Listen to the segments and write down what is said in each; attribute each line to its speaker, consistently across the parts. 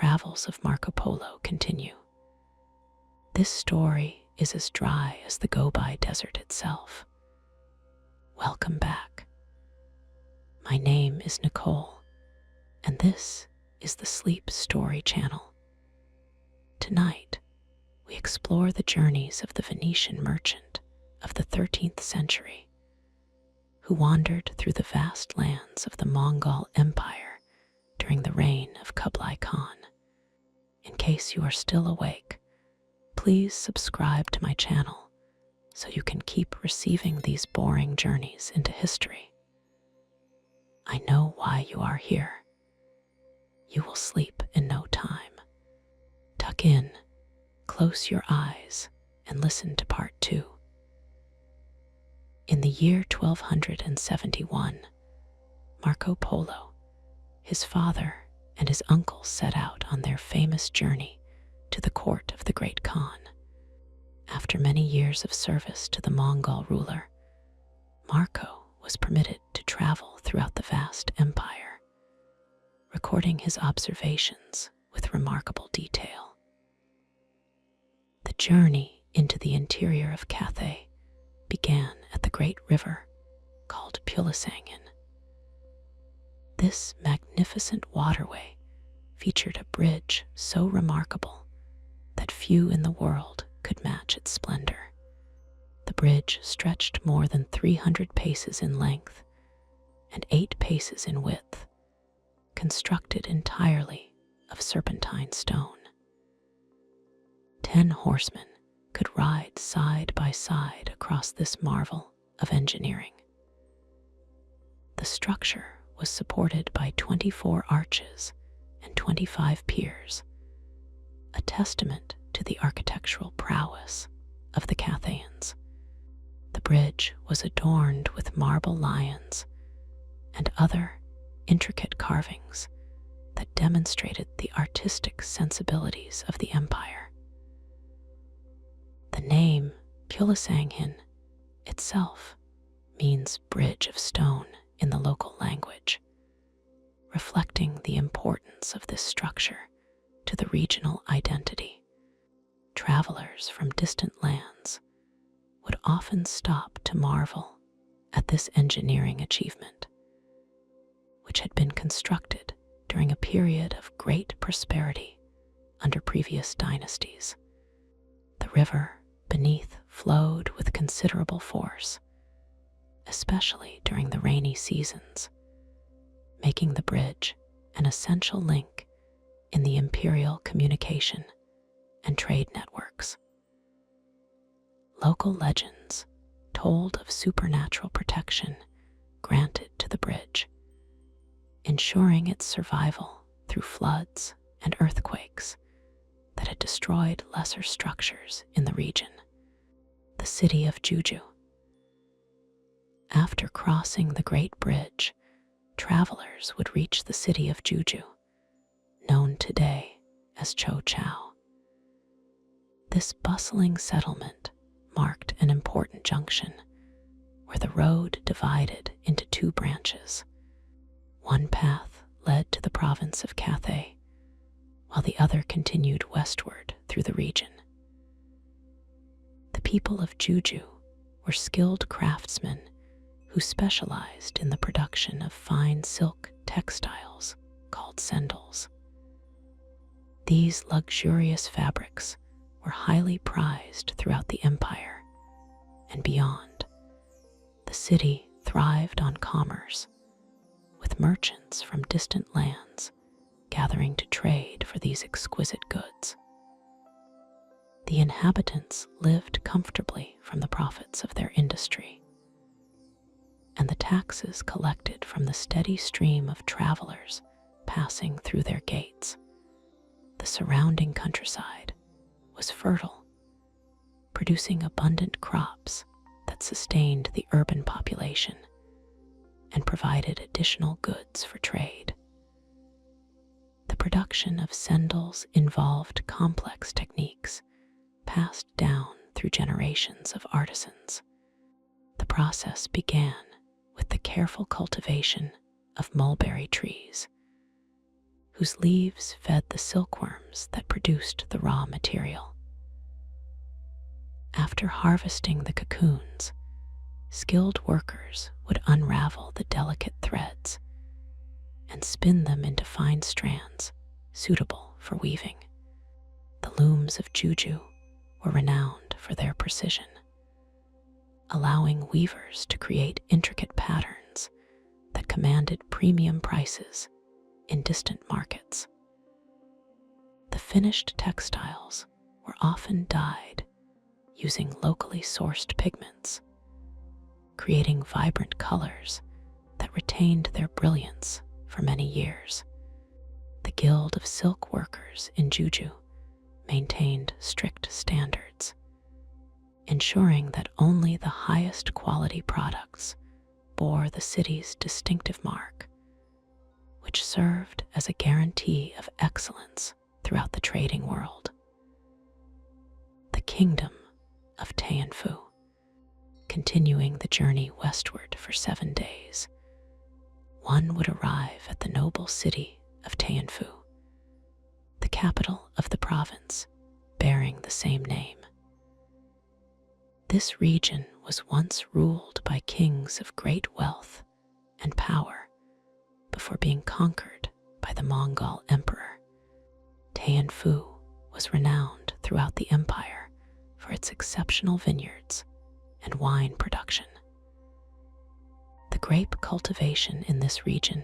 Speaker 1: travels of Marco Polo continue. This story is as dry as the Gobi Desert itself. Welcome back. My name is Nicole, and this is the Sleep Story Channel. Tonight, we explore the journeys of the Venetian merchant of the 13th century, who wandered through the vast lands of the Mongol Empire during the reign of Kublai Khan. In case you are still awake, please subscribe to my channel so you can keep receiving these boring journeys into history. I know why you are here. You will sleep in no time. Tuck in, close your eyes, and listen to part 2. In the year 1271, Marco Polo, his father, and his uncle set out on their famous journey to the court of the great Khan. After many years of service to the Mongol ruler, Marco was permitted to travel throughout the vast empire, recording his observations with remarkable detail. The journey into the interior of Cathay began at the great river called Pulisangin. This magnificent waterway featured a bridge so remarkable that few in the world could match its splendor. The bridge stretched more than 300 paces in length and 8 paces in width, constructed entirely of serpentine stone. 10 horsemen could ride side by side across this marvel of engineering. The structure was supported by 24 arches and 25 piers, a testament to the architectural prowess of the Cathayans. The bridge was adorned with marble lions and other intricate carvings that demonstrated the artistic sensibilities of the empire. The name Pulisangin itself means bridge of stone in the local language, reflecting the importance of this structure to the regional identity. Travelers from distant lands would often stop to marvel at this engineering achievement, which had been constructed during a period of great prosperity under previous dynasties. The river beneath flowed with considerable force, especially during the rainy seasons, making the bridge an essential link in the imperial communication and trade networks. Local legends told of supernatural protection granted to the bridge, ensuring its survival through floods and earthquakes that had destroyed lesser structures in the region. The city of Juju. After crossing the Great Bridge, travelers would reach the city of Juju, known today as Cho Chao. This bustling settlement marked an important junction where the road divided into 2 branches. One path led to the province of Cathay, while the other continued westward through the region. The people of Juju were skilled craftsmen who specialized in the production of fine silk textiles called sendals. These luxurious fabrics were highly prized throughout the empire and beyond. The city thrived on commerce, with merchants from distant lands gathering to trade for these exquisite goods. The inhabitants lived comfortably from the profits of their industry, and the taxes collected from the steady stream of travelers passing through their gates. The surrounding countryside was fertile, producing abundant crops that sustained the urban population and provided additional goods for trade. The production of sendals involved complex techniques passed down through generations of artisans. The process began with the careful cultivation of mulberry trees, whose leaves fed the silkworms that produced the raw material. After harvesting the cocoons, skilled workers would unravel the delicate threads and spin them into fine strands suitable for weaving. The looms of Juju were renowned for their precision, allowing weavers to create intricate patterns that commanded premium prices in distant markets. The finished textiles were often dyed using locally sourced pigments, creating vibrant colors that retained their brilliance for many years. The Guild of Silk Workers in Juju maintained strict standards, ensuring that only the highest quality products bore the city's distinctive mark, which served as a guarantee of excellence throughout the trading world. The Kingdom of Tianfu. Continuing the journey westward for 7 days, one would arrive at the noble city of Tianfu, the capital of the province bearing the same name. This region was once ruled by kings of great wealth and power before being conquered by the Mongol emperor. Tianfu was renowned throughout the empire for its exceptional vineyards and wine production. The grape cultivation in this region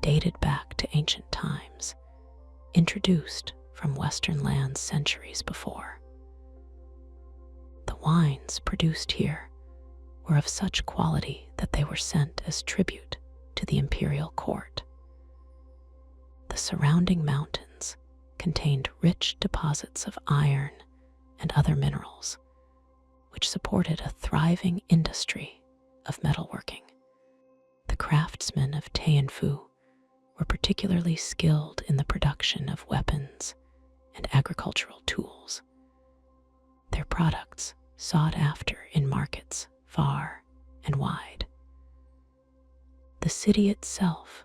Speaker 1: dated back to ancient times, introduced from Western lands centuries before. The wines produced here were of such quality that they were sent as tribute to the imperial court. The surrounding mountains contained rich deposits of iron and other minerals, which supported a thriving industry of metalworking. The craftsmen of Tianfu were particularly skilled in the production of weapons and agricultural tools, their products sought after in markets far and wide. The city itself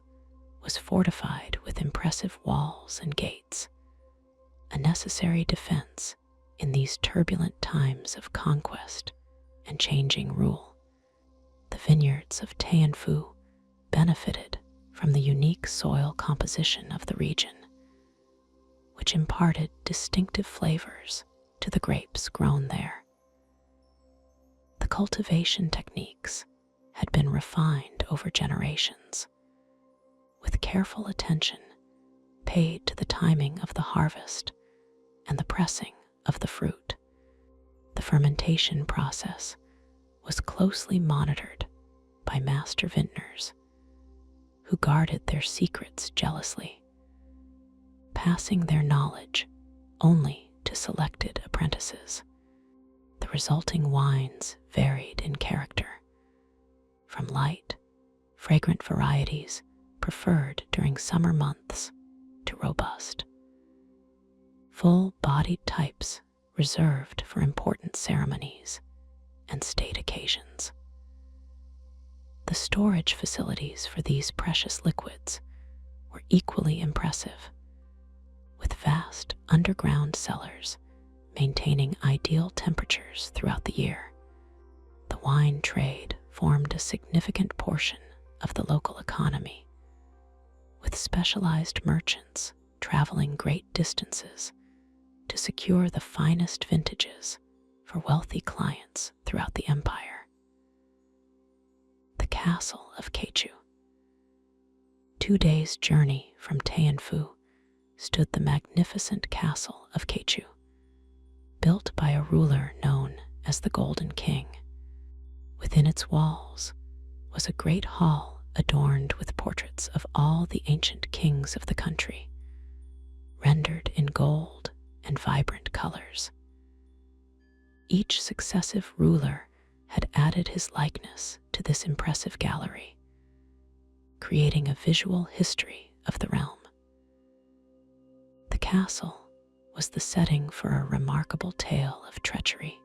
Speaker 1: was fortified with impressive walls and gates, a necessary defense in these turbulent times of conquest and changing rule. The vineyards of Tianfu benefited from the unique soil composition of the region, which imparted distinctive flavors to the grapes grown there. The cultivation techniques had been refined over generations, with careful attention paid to the timing of the harvest and the pressing of the fruit. The fermentation process was closely monitored by master vintners, who guarded their secrets jealously, passing their knowledge only to selected apprentices. The resulting wines varied in character, from light, fragrant varieties preferred during summer months to robust, full-bodied types reserved for important ceremonies and state occasions. The storage facilities for these precious liquids were equally impressive, with vast underground cellars maintaining ideal temperatures throughout the year. The wine trade formed a significant portion of the local economy, with specialized merchants traveling great distances to secure the finest vintages for wealthy clients throughout the empire. The Castle of Keichu. 2 days' journey from Tianfu stood the magnificent Castle of Keichu, built by a ruler known as the Golden King. Within its walls was a great hall adorned with portraits of all the ancient kings of the country, rendered in gold and vibrant colors. Each successive ruler had added his likeness to this impressive gallery, creating a visual history of the realm. The castle was the setting for a remarkable tale of treachery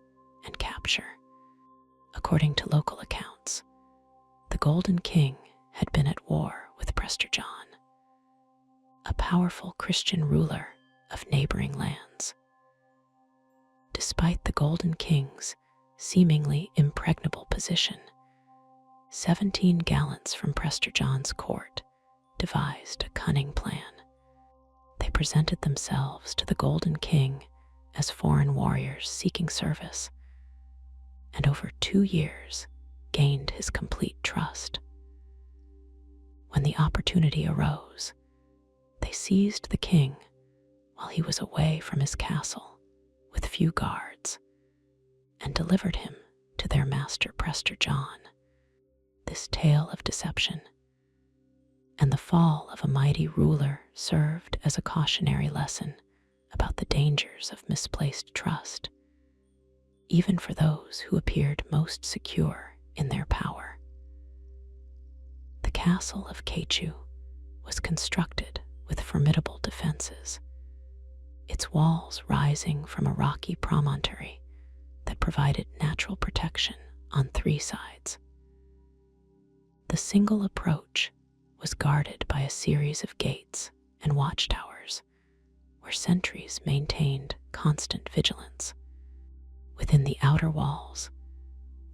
Speaker 1: and capture. According to local accounts, the Golden King had been at war with Prester John, a powerful Christian ruler of neighboring lands. Despite the Golden King's seemingly impregnable position, 17 gallants from Prester John's court devised a cunning plan. They presented themselves to the Golden King as foreign warriors seeking service, and over 2 years gained his complete trust. When the opportunity arose, they seized the king while he was away from his castle with few guards and delivered him to their master Prester John. This tale of deception and the fall of a mighty ruler served as a cautionary lesson about the dangers of misplaced trust, even for those who appeared most secure in their power. The castle of Kechu was constructed with formidable defenses, its walls rising from a rocky promontory that provided natural protection on 3 sides. The single approach was guarded by a series of gates and watchtowers where sentries maintained constant vigilance. Within the outer walls,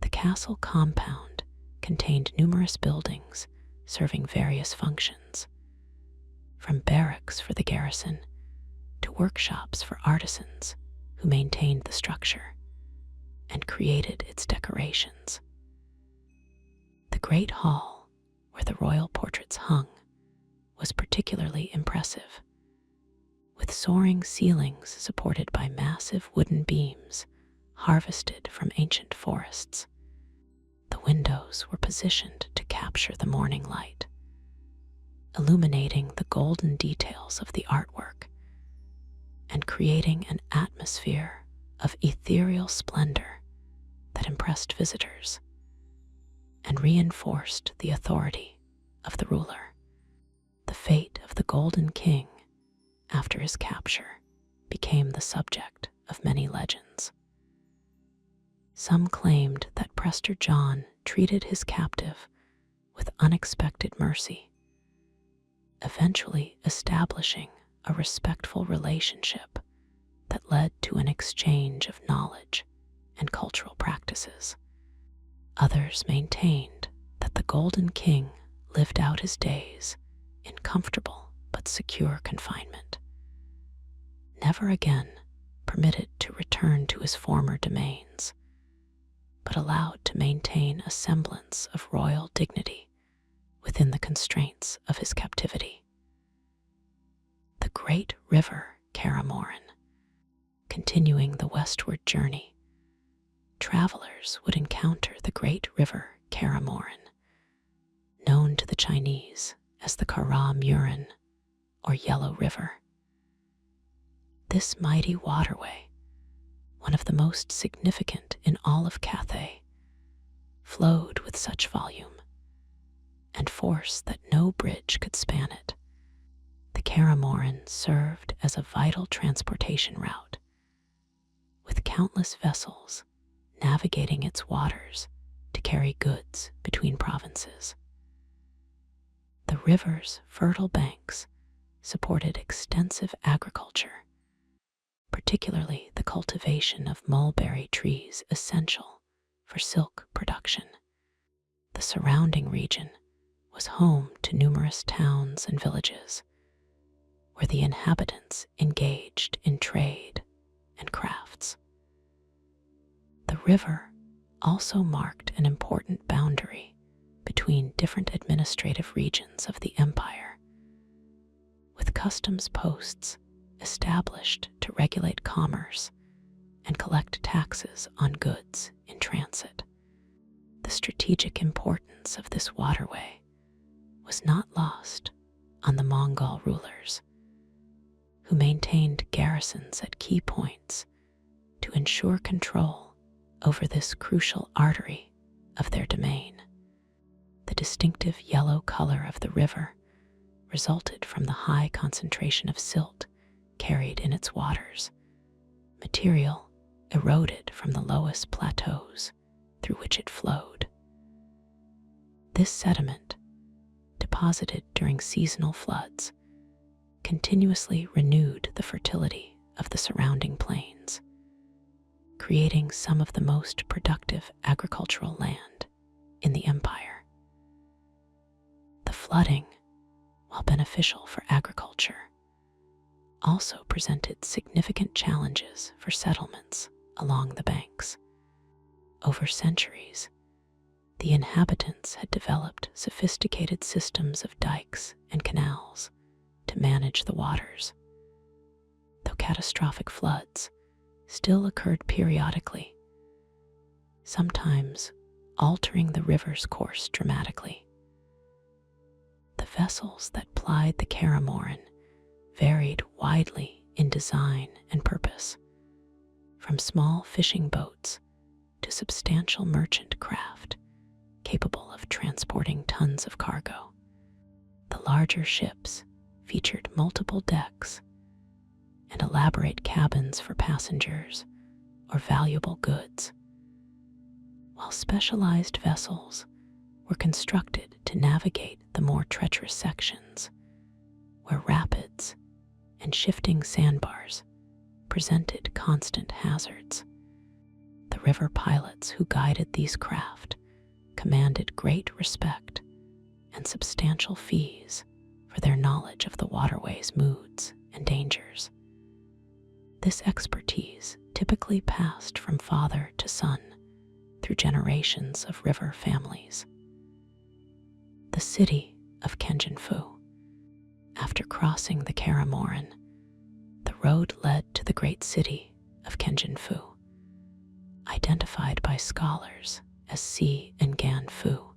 Speaker 1: the castle compound contained numerous buildings serving various functions, from barracks for the garrison to workshops for artisans who maintained the structure and created its decorations. The great hall where the royal portraits hung was particularly impressive, with soaring ceilings supported by massive wooden beams harvested from ancient forests. The windows were positioned to capture the morning light, illuminating the golden details of the artwork and creating an atmosphere of ethereal splendor that impressed visitors and reinforced the authority of the ruler. The fate of the Golden King after his capture became the subject of many legends. Some claimed that Prester John treated his captive with unexpected mercy, eventually establishing a respectful relationship that led to an exchange of knowledge and cultural practices. Others maintained that the Golden King lived out his days in comfortable but secure confinement, never again permitted to return to his former domains, but allowed to maintain a semblance of royal dignity within the constraints of his captivity. The great river Caramoran. Continuing the westward journey, travelers would encounter the great river Caramoran, known to the Chinese as the Kara Muran, or Yellow River. This mighty waterway, one of the most significant in all of Cathay, flowed with such volume and force that no bridge could span it. The Caramoran served as a vital transportation route, with countless vessels navigating its waters to carry goods between provinces. The river's fertile banks supported extensive agriculture, particularly the cultivation of mulberry trees essential for silk production. The surrounding region was home to numerous towns and villages, where the inhabitants engaged in trade and crafts. The river also marked an important boundary between different administrative regions of the empire, with customs posts established to regulate commerce and collect taxes on goods in transit. The strategic importance of this waterway was not lost on the Mongol rulers, who maintained garrisons at key points to ensure control over this crucial artery of their domain. The distinctive yellow color of the river resulted from the high concentration of silt carried in its waters, material eroded from the lowest plateaus through which it flowed. This sediment, deposited during seasonal floods, continuously renewed the fertility of the surrounding plains, creating some of the most productive agricultural land in the empire. The flooding, while beneficial for agriculture, also presented significant challenges for settlements along the banks. Over centuries, the inhabitants had developed sophisticated systems of dikes and canals to manage the waters. Though catastrophic floods still occurred periodically, sometimes altering the river's course dramatically. The vessels that plied the Karamoran varied widely in design and purpose, from small fishing boats to substantial merchant craft capable of transporting tons of cargo. The larger ships featured multiple decks and elaborate cabins for passengers or valuable goods, while specialized vessels were constructed to navigate the more treacherous sections, where rapids and shifting sandbars presented constant hazards. The river pilots who guided these craft commanded great respect and substantial fees for their knowledge of the waterway's moods and dangers. This expertise typically passed from father to son through generations of river families. The city of Kenjinfu. After crossing the Karamoran, the road led to the great city of Kenjinfu, identified by scholars as Si and Ganfu.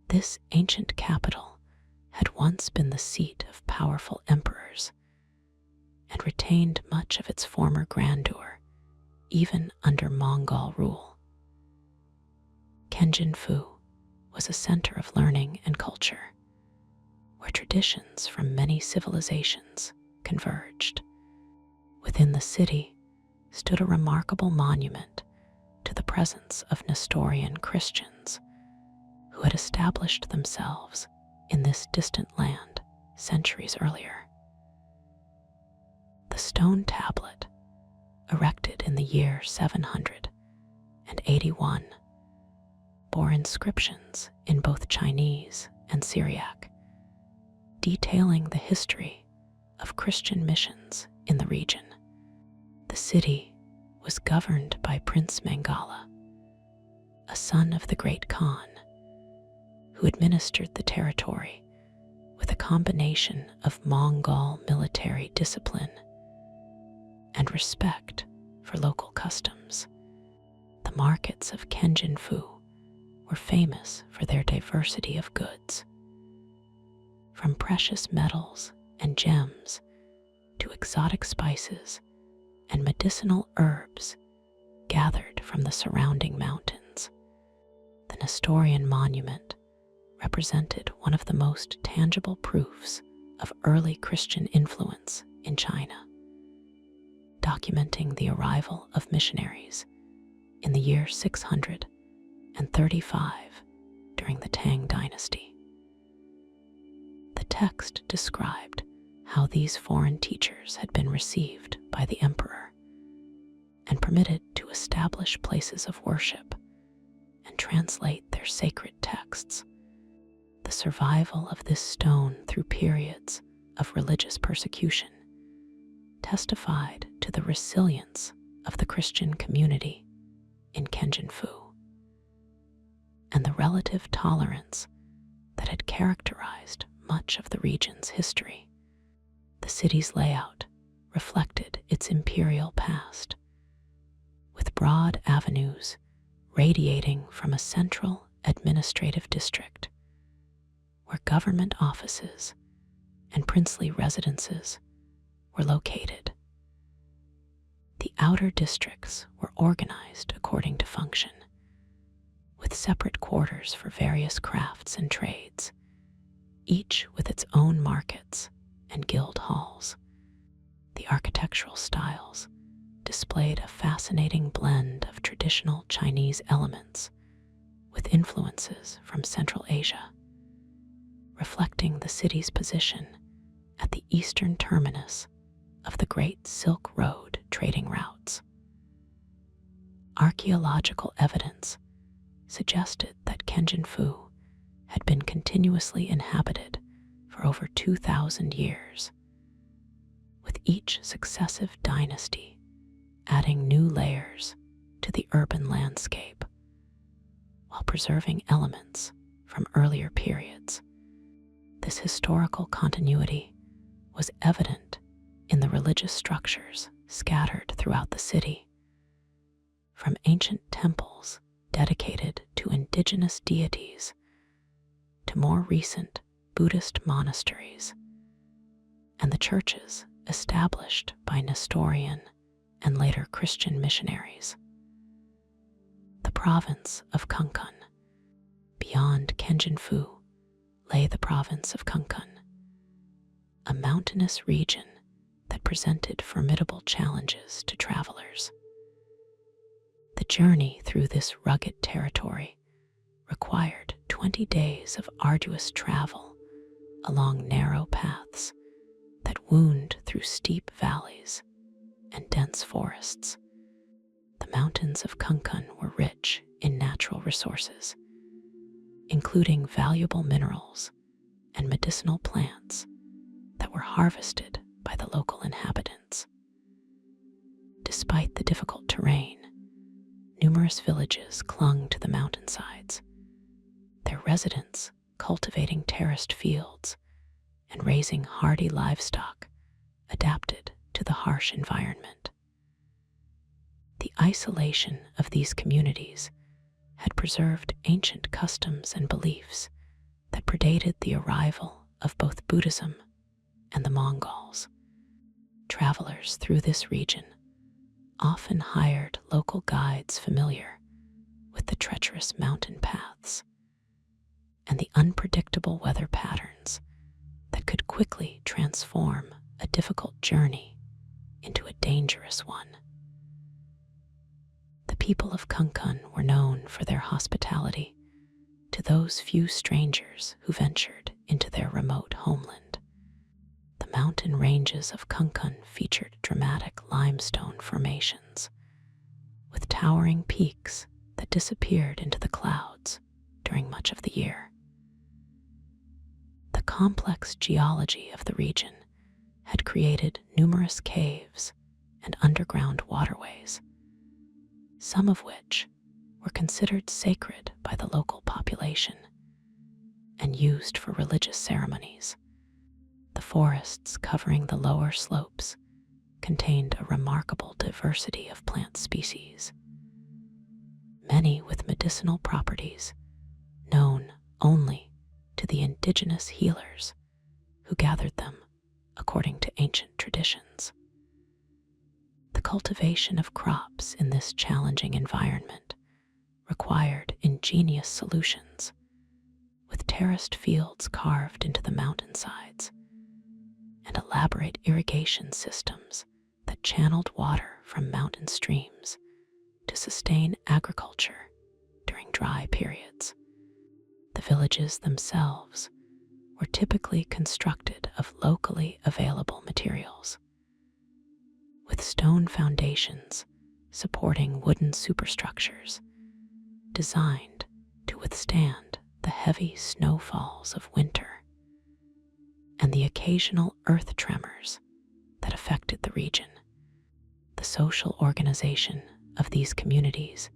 Speaker 1: This ancient capital had once been the seat of powerful emperors and retained much of its former grandeur even under Mongol rule. Kenjinfu was a center of learning and culture, where traditions from many civilizations converged. Within the city stood a remarkable monument to the presence of Nestorian Christians who had established themselves in this distant land centuries earlier. The stone tablet, erected in the year 781, bore inscriptions in both Chinese and Syriac, detailing the history of Christian missions in the region. The city was governed by Prince Mangala, a son of the great Khan, who administered the territory with a combination of Mongol military discipline and respect for local customs. The markets of Kenjinfu were famous for their diversity of goods, from precious metals and gems to exotic spices and medicinal herbs gathered from the surrounding mountains. The Nestorian monument represented one of the most tangible proofs of early Christian influence in China, documenting the arrival of missionaries in the year 635 during the Tang dynasty. The text described how these foreign teachers had been received by the emperor and permitted to establish places of worship and translate their sacred texts. The survival of this stone through periods of religious persecution testified to the resilience of the Christian community in Kenjinfu and the relative tolerance that had characterized much of the region's history. The city's layout reflected its imperial past, with broad avenues radiating from a central administrative district where government offices and princely residences were located. The outer districts were organized according to function, with separate quarters for various crafts and trades, each with its own markets and guild halls. The architectural styles displayed a fascinating blend of traditional Chinese elements with influences from Central Asia, reflecting the city's position at the eastern terminus of the Great Silk Road trading routes. Archaeological evidence suggested that Kenjinfu had been continuously inhabited for over 2,000 years, with each successive dynasty adding new layers to the urban landscape while preserving elements from earlier periods. This historical continuity was evident in the religious structures scattered throughout the city, from ancient temples dedicated to indigenous deities to more recent Buddhist monasteries and the churches established by Nestorian and later Christian missionaries. The province of Kunkan. Beyond Kenjinfu lay the province of Kunkan, a mountainous region that presented formidable challenges to travelers. The journey through this rugged territory required 20 days of arduous travel along narrow paths that wound through steep valleys and dense forests. The mountains of Kunkan were rich in natural resources, including valuable minerals and medicinal plants that were harvested by the local inhabitants. Despite the difficult terrain, numerous villages clung to the mountainsides, their residents cultivating terraced fields and raising hardy livestock adapted to the harsh environment. The isolation of these communities had preserved ancient customs and beliefs that predated the arrival of both Buddhism and the Mongols. Travelers through this region often hired local guides familiar with the treacherous mountain paths and the unpredictable weather patterns that could quickly transform a difficult journey into a dangerous one. The people of Kunkan were known for their hospitality to those few strangers who ventured into their remote homeland. The mountain ranges of Kunkan featured dramatic limestone formations, with towering peaks that disappeared into the clouds during much of the year. The complex geology of the region had created numerous caves and underground waterways, some of which were considered sacred by the local population and used for religious ceremonies. The forests covering the lower slopes contained a remarkable diversity of plant species, many with medicinal properties known only to the indigenous healers who gathered them according to ancient traditions. The cultivation of crops in this challenging environment required ingenious solutions, with terraced fields carved into the mountainsides and elaborate irrigation systems that channeled water from mountain streams to sustain agriculture during dry periods. The villages themselves were typically constructed of locally available materials, with stone foundations supporting wooden superstructures designed to withstand the heavy snowfalls of winter and the occasional earth tremors that affected the region. The social organization of these communities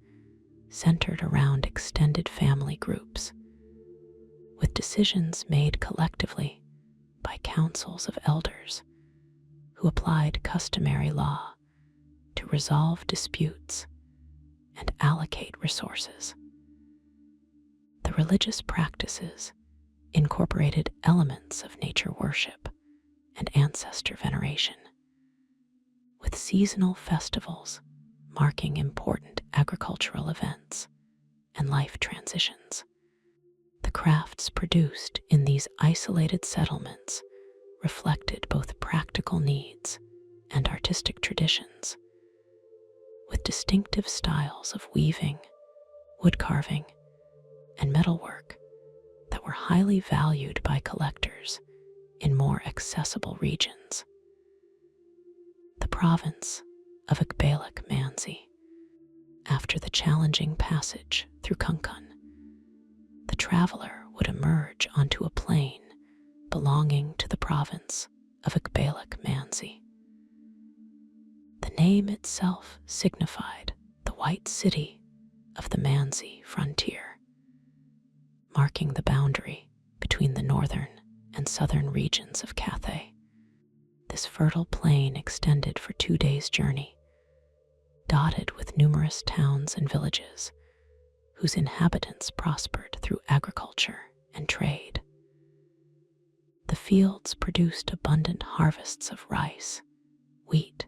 Speaker 1: centered around extended family groups, with decisions made collectively by councils of elders who applied customary law to resolve disputes and allocate resources. The religious practices incorporated elements of nature worship and ancestor veneration, with seasonal festivals marking important agricultural events and life transitions. The crafts produced in these isolated settlements reflected both practical needs and artistic traditions, with distinctive styles of weaving, wood carving, and metalwork that were highly valued by collectors in more accessible regions. The province of Ukbalak Manzi. After the challenging passage through Kunkan, the traveler would emerge onto a plain belonging to the province of Ukbalak Manzi. The name itself signified the white city of the Manzi frontier, marking the boundary between the northern and southern regions of Cathay. This fertile plain extended for 2 days' journey, dotted with numerous towns and villages whose inhabitants prospered through agriculture and trade. The fields produced abundant harvests of rice, wheat,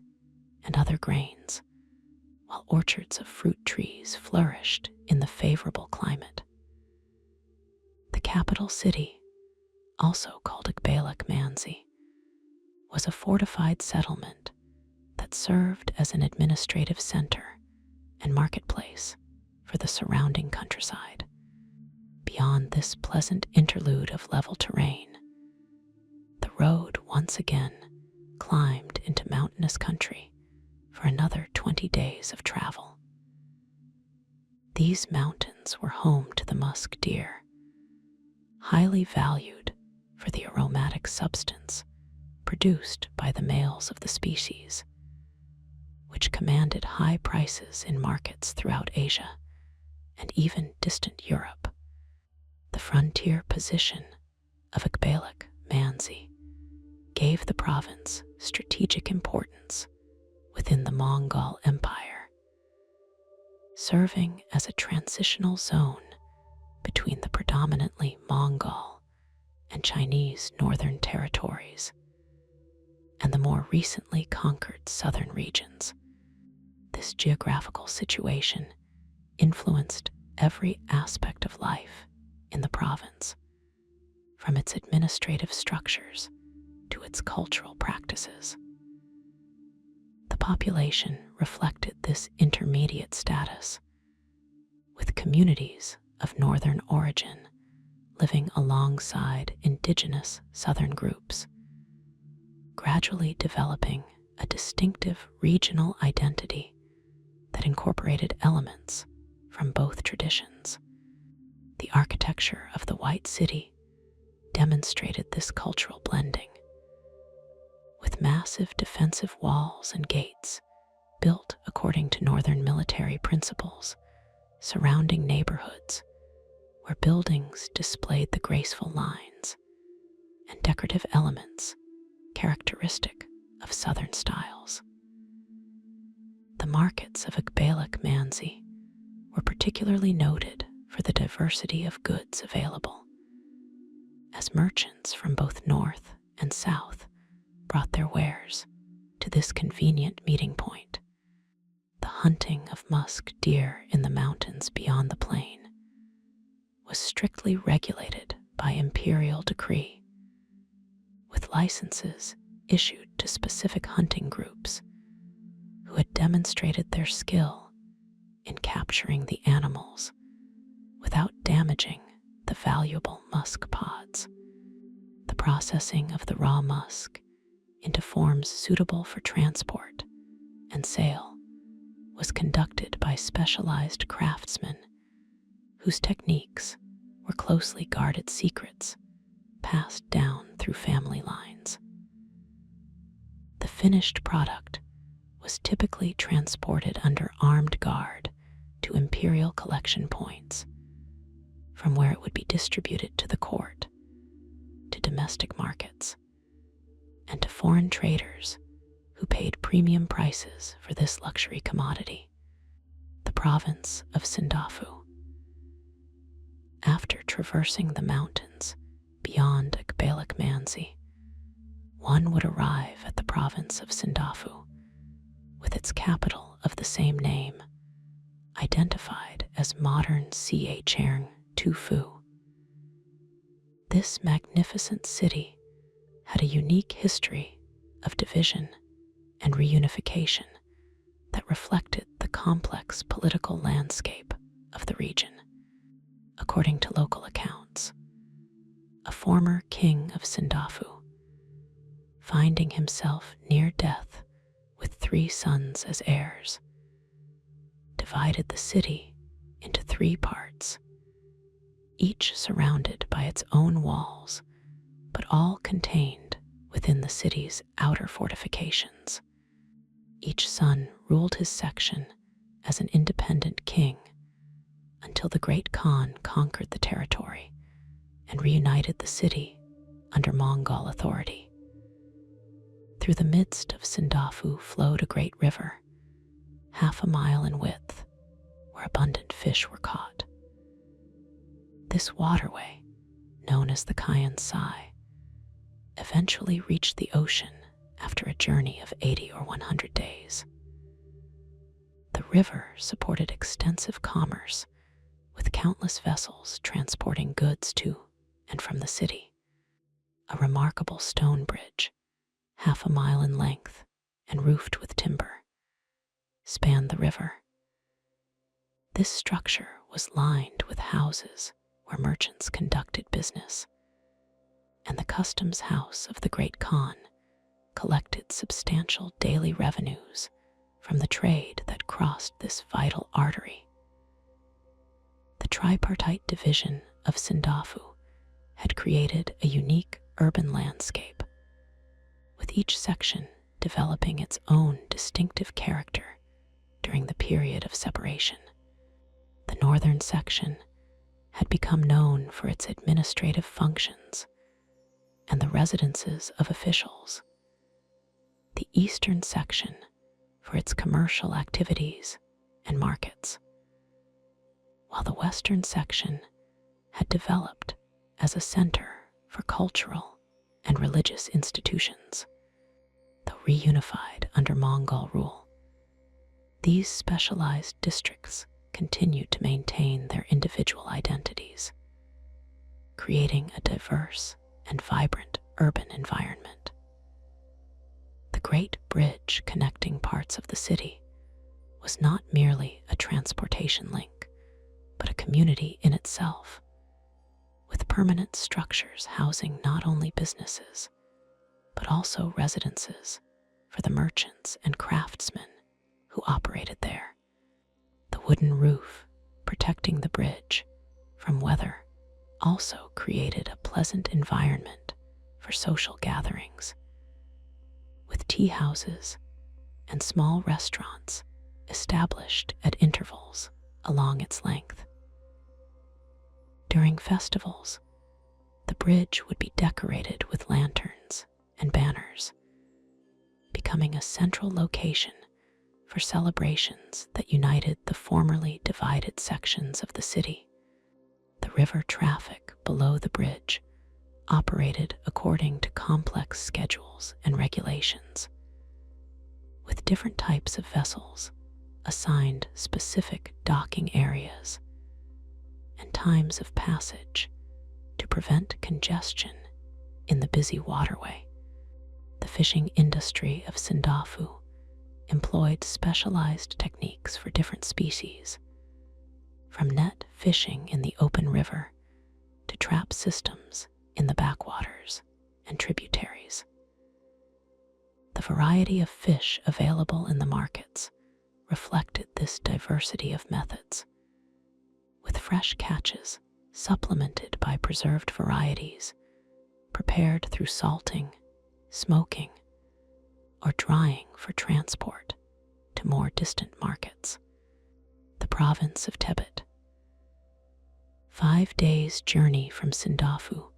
Speaker 1: and other grains, while orchards of fruit trees flourished in the favorable climate. The capital city, also called Ukbalak Manzi, was a fortified settlement that served as an administrative center and marketplace for the surrounding countryside. Beyond this pleasant interlude of level terrain, the road once again climbed into mountainous country for another 20 days of travel. These mountains were home to the musk deer, highly valued for the aromatic substance produced by the males of the species, which commanded high prices in markets throughout Asia and even distant Europe. The frontier position of Ukbalak Manzi gave the province strategic importance within the Mongol Empire, serving as a transitional zone between the predominantly Mongol and Chinese northern territories and the more recently conquered southern regions. This geographical situation influenced every aspect of life in the province, from its administrative structures to its cultural practices. The population reflected this intermediate status, with communities of northern origin living alongside indigenous southern groups, gradually developing a distinctive regional identity that incorporated elements from both traditions. The architecture of the White City demonstrated this cultural blending, with massive defensive walls and gates built according to northern military principles, surrounding neighborhoods where buildings displayed the graceful lines and decorative elements characteristic of southern styles. The markets of Ukbalak Manzi were particularly noted for the diversity of goods available, as merchants from both north and south brought their wares to this convenient meeting point. The hunting of musk deer in the mountains beyond the plain was strictly regulated by imperial decree, with licenses issued to specific hunting groups who had demonstrated their skill in capturing the animals without damaging the valuable musk pods. The processing of the raw musk into forms suitable for transport and sale was conducted by specialized craftsmen whose techniques were closely guarded secrets passed down through family lines. The finished product was typically transported under armed guard to imperial collection points, from where it would be distributed to the court, to domestic markets, and to foreign traders who paid premium prices for this luxury commodity. The province of Sindafu. After traversing the mountains beyond Ukbalak Manzi, one would arrive at the province of Sindafu, with its capital of the same name, identified as modern Chang Tufu. This magnificent city had a unique history of division and reunification that reflected the complex political landscape of the region. According to local accounts, a former king of Sindafu finding himself near death with 3 sons as heirs, divided the city into 3 parts, each surrounded by its own walls, but all contained within the city's outer fortifications. Each son ruled his section as an independent king until the great Khan conquered the territory and reunited the city under Mongol authority. Through the midst of Sindafu flowed a great river, half a mile in width, where abundant fish were caught. This waterway, known as the Kayan Sai, eventually reached the ocean after a journey of 80 or 100 days. The river supported extensive commerce, with countless vessels transporting goods to and from the city. A remarkable stone bridge, half a mile in length and roofed with timber, spanned the river. This structure was lined with houses where merchants conducted business, and the customs house of the Great Khan collected substantial daily revenues from the trade that crossed this vital artery. The tripartite division of Sindafu had created a unique urban landscape, with each section developing its own distinctive character during the period of separation. The northern section had become known for its administrative functions and the residences of officials, the eastern section for its commercial activities and markets, while the western section had developed as a center for cultural and religious institutions. Though reunified under Mongol rule, these specialized districts continued to maintain their individual identities, creating a diverse and vibrant urban environment. The Great Bridge connecting parts of the city was not merely a transportation link, but a community in itself, with permanent structures housing not only businesses, but also residences for the merchants and craftsmen who operated there. The wooden roof protecting the bridge from weather also created a pleasant environment for social gatherings, with tea houses and small restaurants established at intervals along its length. During festivals, the bridge would be decorated with lanterns and banners, becoming a central location for celebrations that united the formerly divided sections of the city. The river traffic below the bridge operated according to complex schedules and regulations, with different types of vessels assigned specific docking areas and times of passage to prevent congestion in the busy waterway. The fishing industry of Sindafu employed specialized techniques for different species, from net fishing in the open river to trap systems in the backwaters and tributaries. The variety of fish available in the markets reflected this diversity of methods, with fresh catches supplemented by preserved varieties prepared through salting, smoking, or drying for transport to more distant markets. The province of Tibet. 5 days' journey from Sindafu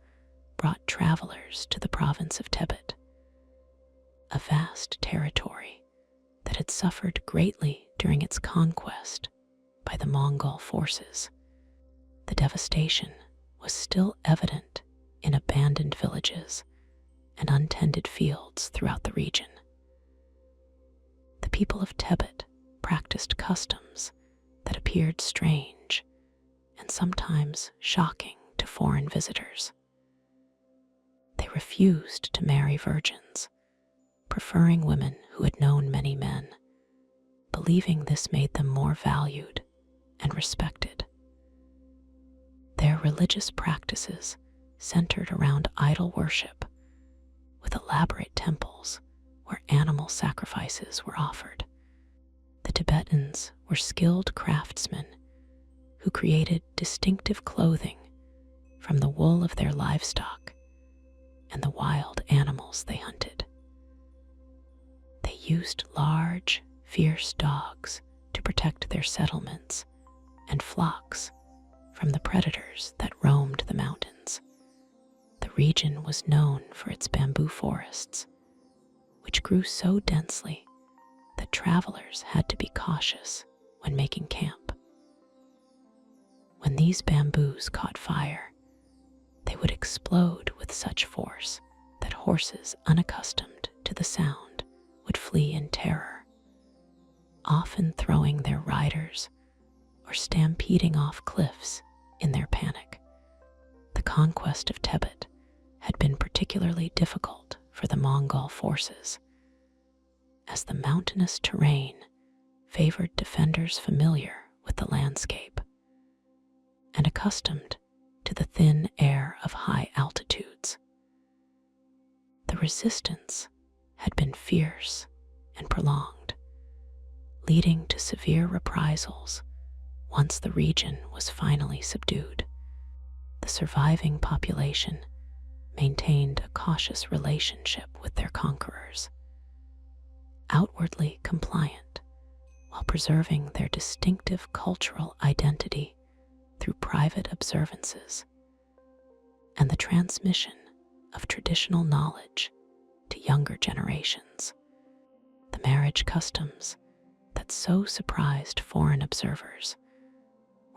Speaker 1: brought travelers to the province of Tibet, a vast territory that had suffered greatly during its conquest by the Mongol forces. The devastation was still evident in abandoned villages and untended fields throughout the region. The people of Tibet practiced customs that appeared strange and sometimes shocking to foreign visitors. They refused to marry virgins, preferring women who had known many men, believing this made them more valued and respected. Their religious practices centered around idol worship, with elaborate temples where animal sacrifices were offered. The Tibetans were skilled craftsmen who created distinctive clothing from the wool of their livestock and the wild animals they hunted. They used large, fierce dogs to protect their settlements and flocks from the predators that roamed the mountains. The region was known for its bamboo forests, which grew so densely that travelers had to be cautious when making camp. When these bamboos caught fire, they would explode with such force that horses unaccustomed to the sound would flee in terror, often throwing their riders or stampeding off cliffs in their panic. The conquest of Tibet had been particularly difficult for the Mongol forces, as the mountainous terrain favored defenders familiar with the landscape and accustomed to the thin air of high altitudes. The resistance had been fierce and prolonged, leading to severe reprisals once the region was finally subdued. The surviving population maintained a cautious relationship with their conquerors, outwardly compliant while preserving their distinctive cultural identity through private observances and the transmission of traditional knowledge to younger generations. The marriage customs that so surprised foreign observers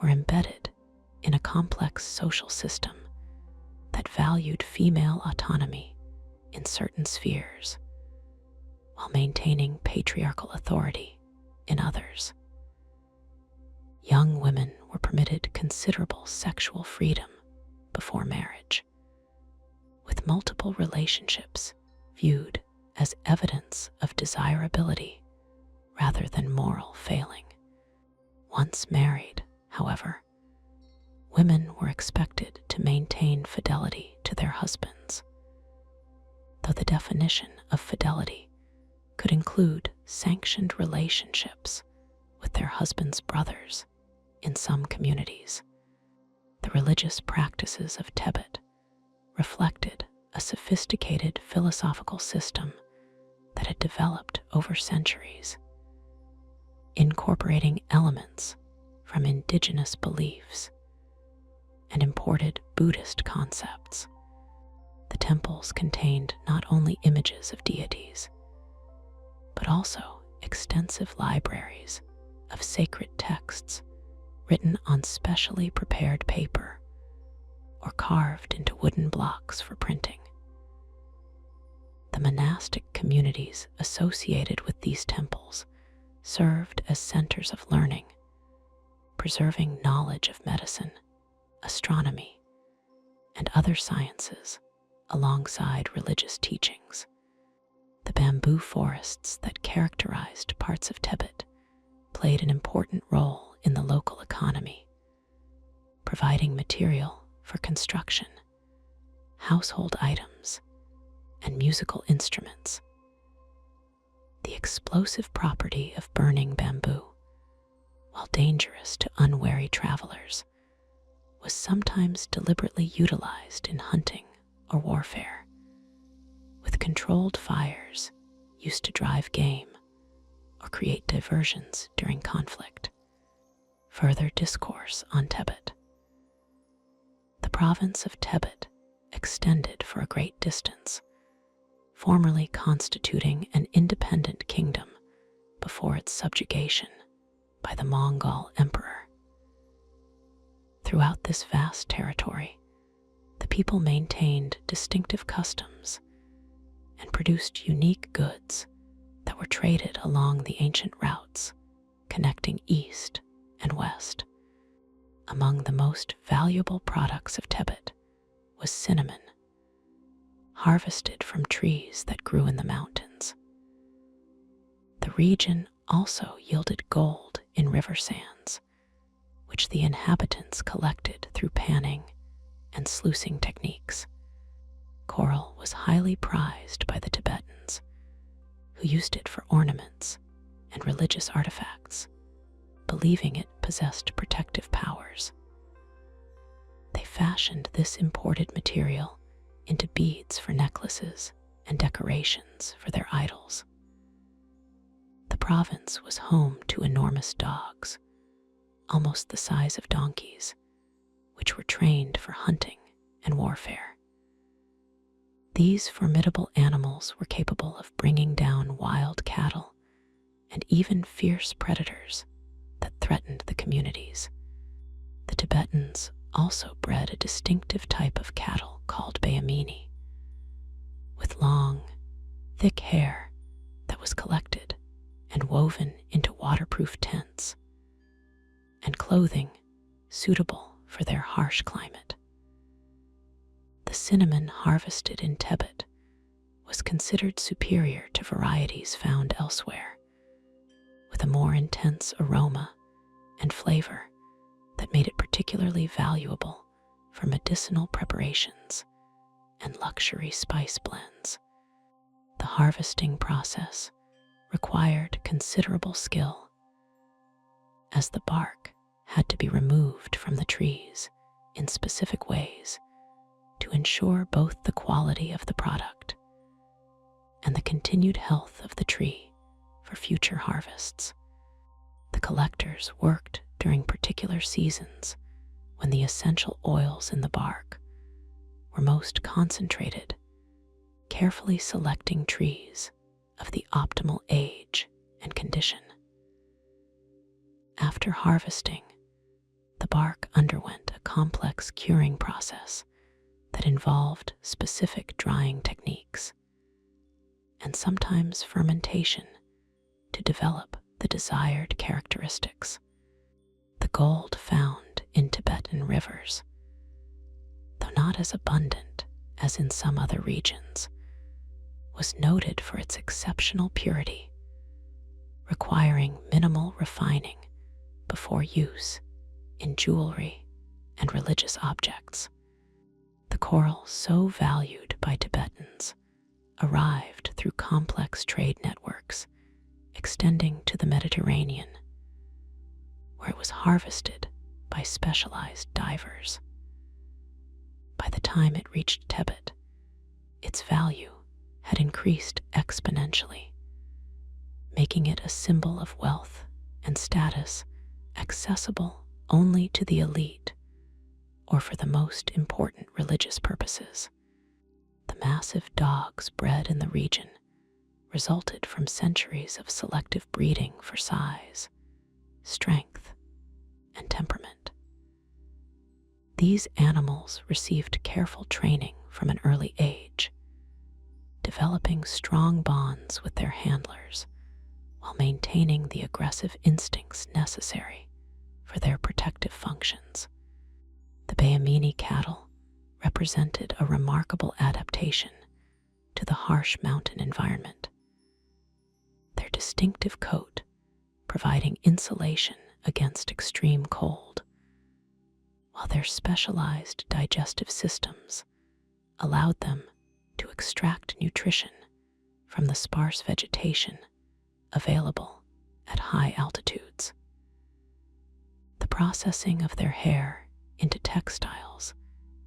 Speaker 1: were embedded in a complex social system that valued female autonomy in certain spheres while maintaining patriarchal authority in others. Young women were permitted considerable sexual freedom before marriage, with multiple relationships viewed as evidence of desirability rather than moral failing. Once married, however, women were expected to maintain fidelity to their husbands, though the definition of fidelity could include sanctioned relationships with their husbands' brothers in some communities. The religious practices of Tibet reflected a sophisticated philosophical system that had developed over centuries, incorporating elements from indigenous beliefs and imported Buddhist concepts. The temples contained not only images of deities, but also extensive libraries of sacred texts written on specially prepared paper or carved into wooden blocks for printing. The monastic communities associated with these temples served as centers of learning, preserving knowledge of medicine, astronomy, and other sciences alongside religious teachings. The bamboo forests that characterized parts of Tibet played an important role in the local economy, providing material for construction, household items, and musical instruments. The explosive property of burning bamboo, while dangerous to unwary travelers, was sometimes deliberately utilized in hunting or warfare, with controlled fires used to drive game or create diversions during conflict. Further discourse on Tibet. The province of Tibet extended for a great distance, formerly constituting an independent kingdom before its subjugation by the Mongol emperor. Throughout this vast territory, the people maintained distinctive customs and produced unique goods that were traded along the ancient routes connecting east and west. Among the most valuable products of Tibet was cinnamon, harvested from trees that grew in the mountains. The region also yielded gold in river sands, which the inhabitants collected through panning and sluicing techniques. Coral was highly prized by the Tibetans, who used it for ornaments and religious artifacts, believing it possessed protective powers. They fashioned this imported material into beads for necklaces and decorations for their idols. The province was home to enormous dogs, almost the size of donkeys, which were trained for hunting and warfare. These formidable animals were capable of bringing down wild cattle and even fierce predators that threatened the communities. The Tibetans also bred a distinctive type of cattle called bayamini, with long, thick hair that was collected and woven into waterproof tents, and clothing suitable for their harsh climate. The cinnamon harvested in Tibet was considered superior to varieties found elsewhere, with a more intense aroma and flavor that made it particularly valuable for medicinal preparations and luxury spice blends. The harvesting process required considerable skill, as the bark had to be removed from the trees in specific ways to ensure both the quality of the product and the continued health of the tree for future harvests. The collectors worked during particular seasons when the essential oils in the bark were most concentrated, carefully selecting trees of the optimal age and condition. After harvesting, the bark underwent a complex curing process that involved specific drying techniques and sometimes fermentation to develop the desired characteristics. The gold found in Tibetan rivers, though not as abundant as in some other regions, was noted for its exceptional purity, requiring minimal refining before use in jewelry and religious objects. The coral so valued by Tibetans arrived through complex trade networks extending to the Mediterranean, where it was harvested by specialized divers. By the time it reached Tibet, its value had increased exponentially, making it a symbol of wealth and status accessible only to the elite or for the most important religious purposes. The massive dogs bred in the region resulted from centuries of selective breeding for size, strength, and temperament. These animals received careful training from an early age, developing strong bonds with their handlers while maintaining the aggressive instincts necessary for their protective functions. The bayamini cattle represented a remarkable adaptation to the harsh mountain environment, their distinctive coat providing insulation against extreme cold, while their specialized digestive systems allowed them to extract nutrition from the sparse vegetation available at high altitudes. The processing of their hair into textiles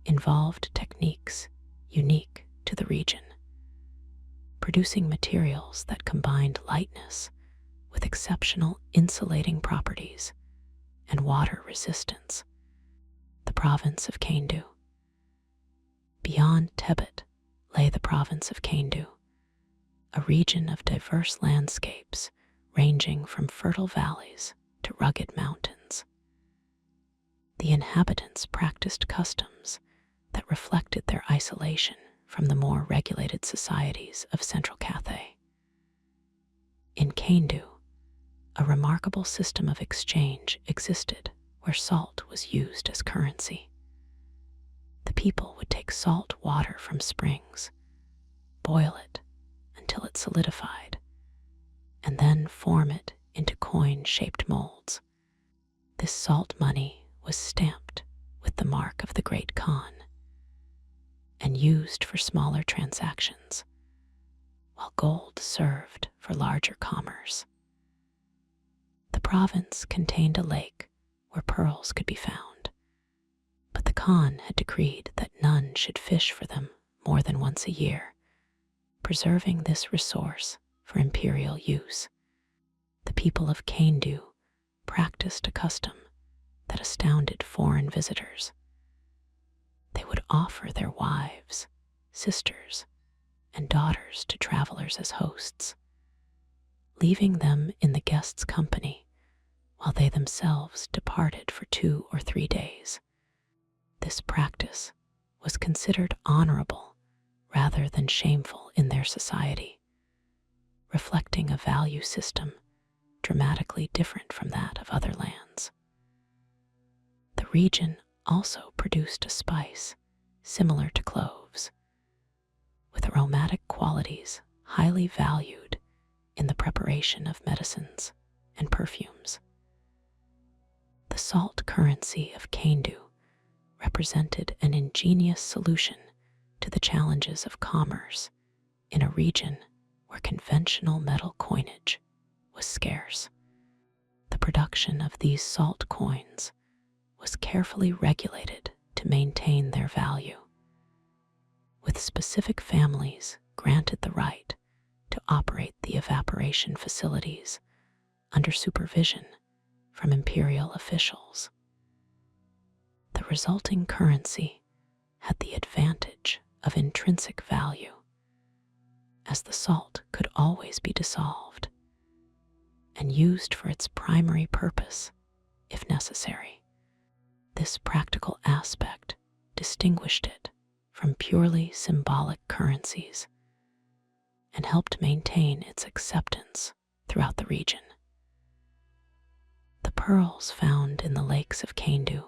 Speaker 1: involved techniques unique to the region, producing materials that combined lightness with exceptional insulating properties and water resistance. The province of Kaindu. Beyond Tibet lay the province of Kaindu, a region of diverse landscapes ranging from fertile valleys to rugged mountains. The inhabitants practiced customs that reflected their isolation from the more regulated societies of central Cathay. In Kaindu, a remarkable system of exchange existed where salt was used as currency. The people would take salt water from springs, boil it until it solidified, and then form it into coin-shaped molds. This salt money was stamped with the mark of the Great Khan, and used for smaller transactions, while gold served for larger commerce. The province contained a lake where pearls could be found, but the Khan had decreed that none should fish for them more than once a year, preserving this resource for imperial use. The people of Kaindu practiced a custom that astounded foreign visitors. They would offer their wives, sisters, and daughters to travelers as hosts, leaving them in the guests' company while they themselves departed for 2 or 3 days. This practice was considered honorable rather than shameful in their society, reflecting a value system dramatically different from that of other lands. The region also produced a spice similar to cloves, with aromatic qualities highly valued in the preparation of medicines and perfumes. The salt currency of Kaindu represented an ingenious solution to the challenges of commerce in a region where conventional metal coinage was scarce. The production of these salt coins was carefully regulated to maintain their value, with specific families granted the right to operate the evaporation facilities under supervision from imperial officials. The resulting currency had the advantage of intrinsic value, as the salt could always be dissolved and used for its primary purpose if necessary. This practical aspect distinguished it from purely symbolic currencies and helped maintain its acceptance throughout the region. The pearls found in the lakes of Kaindu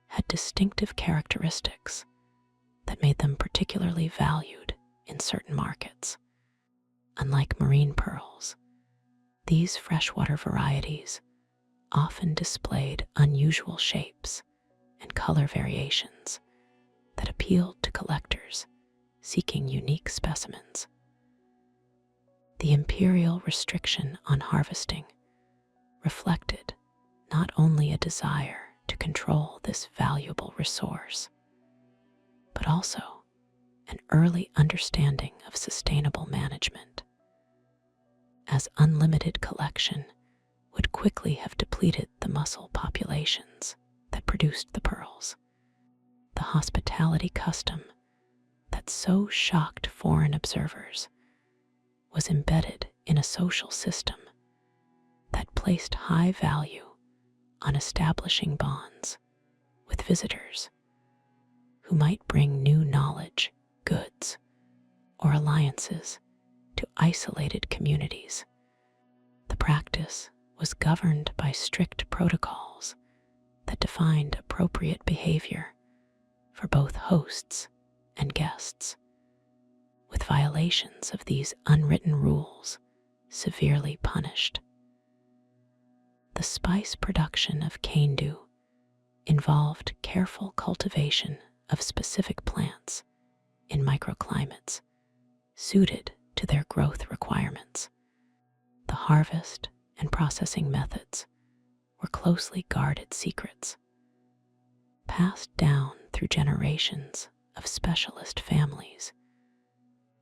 Speaker 1: had distinctive characteristics that made them particularly valued in certain markets. Unlike marine pearls, these freshwater varieties often displayed unusual shapes and color variations that appealed to collectors seeking unique specimens. The imperial restriction on harvesting reflected not only a desire to control this valuable resource, but also an early understanding of sustainable management, as unlimited collection would quickly have depleted the mussel populations that produced the pearls. The hospitality custom that so shocked foreign observers was embedded in a social system that placed high value on establishing bonds with visitors who might bring new knowledge, goods, or alliances to isolated communities. The practice was governed by strict protocols that defined appropriate behavior for both hosts and guests, with violations of these unwritten rules severely punished. The spice production of Kaindu involved careful cultivation of specific plants in microclimates suited to their growth requirements. The harvest and processing methods were closely guarded secrets, passed down through generations of specialist families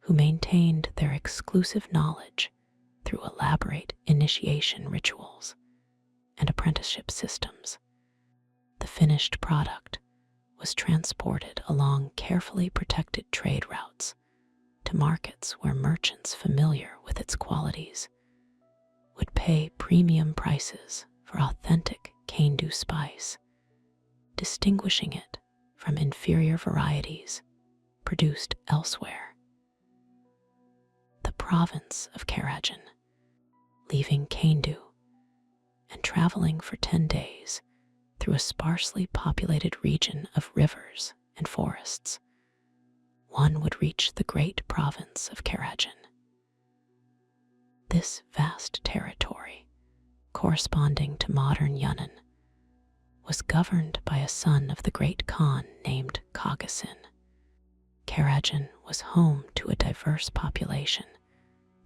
Speaker 1: who maintained their exclusive knowledge through elaborate initiation rituals and apprenticeship systems. The finished product was transported along carefully protected trade routes to markets where merchants familiar with its qualities would pay premium prices for authentic Kaindu spice, distinguishing it from inferior varieties produced elsewhere. The province of Karajan, leaving Kaindu and traveling for 10 days through a sparsely populated region of rivers and forests, one would reach the great province of Karajan. This vast territory, corresponding to modern Yunnan, was governed by a son of the great Khan named Kagasin. Karajan was home to a diverse population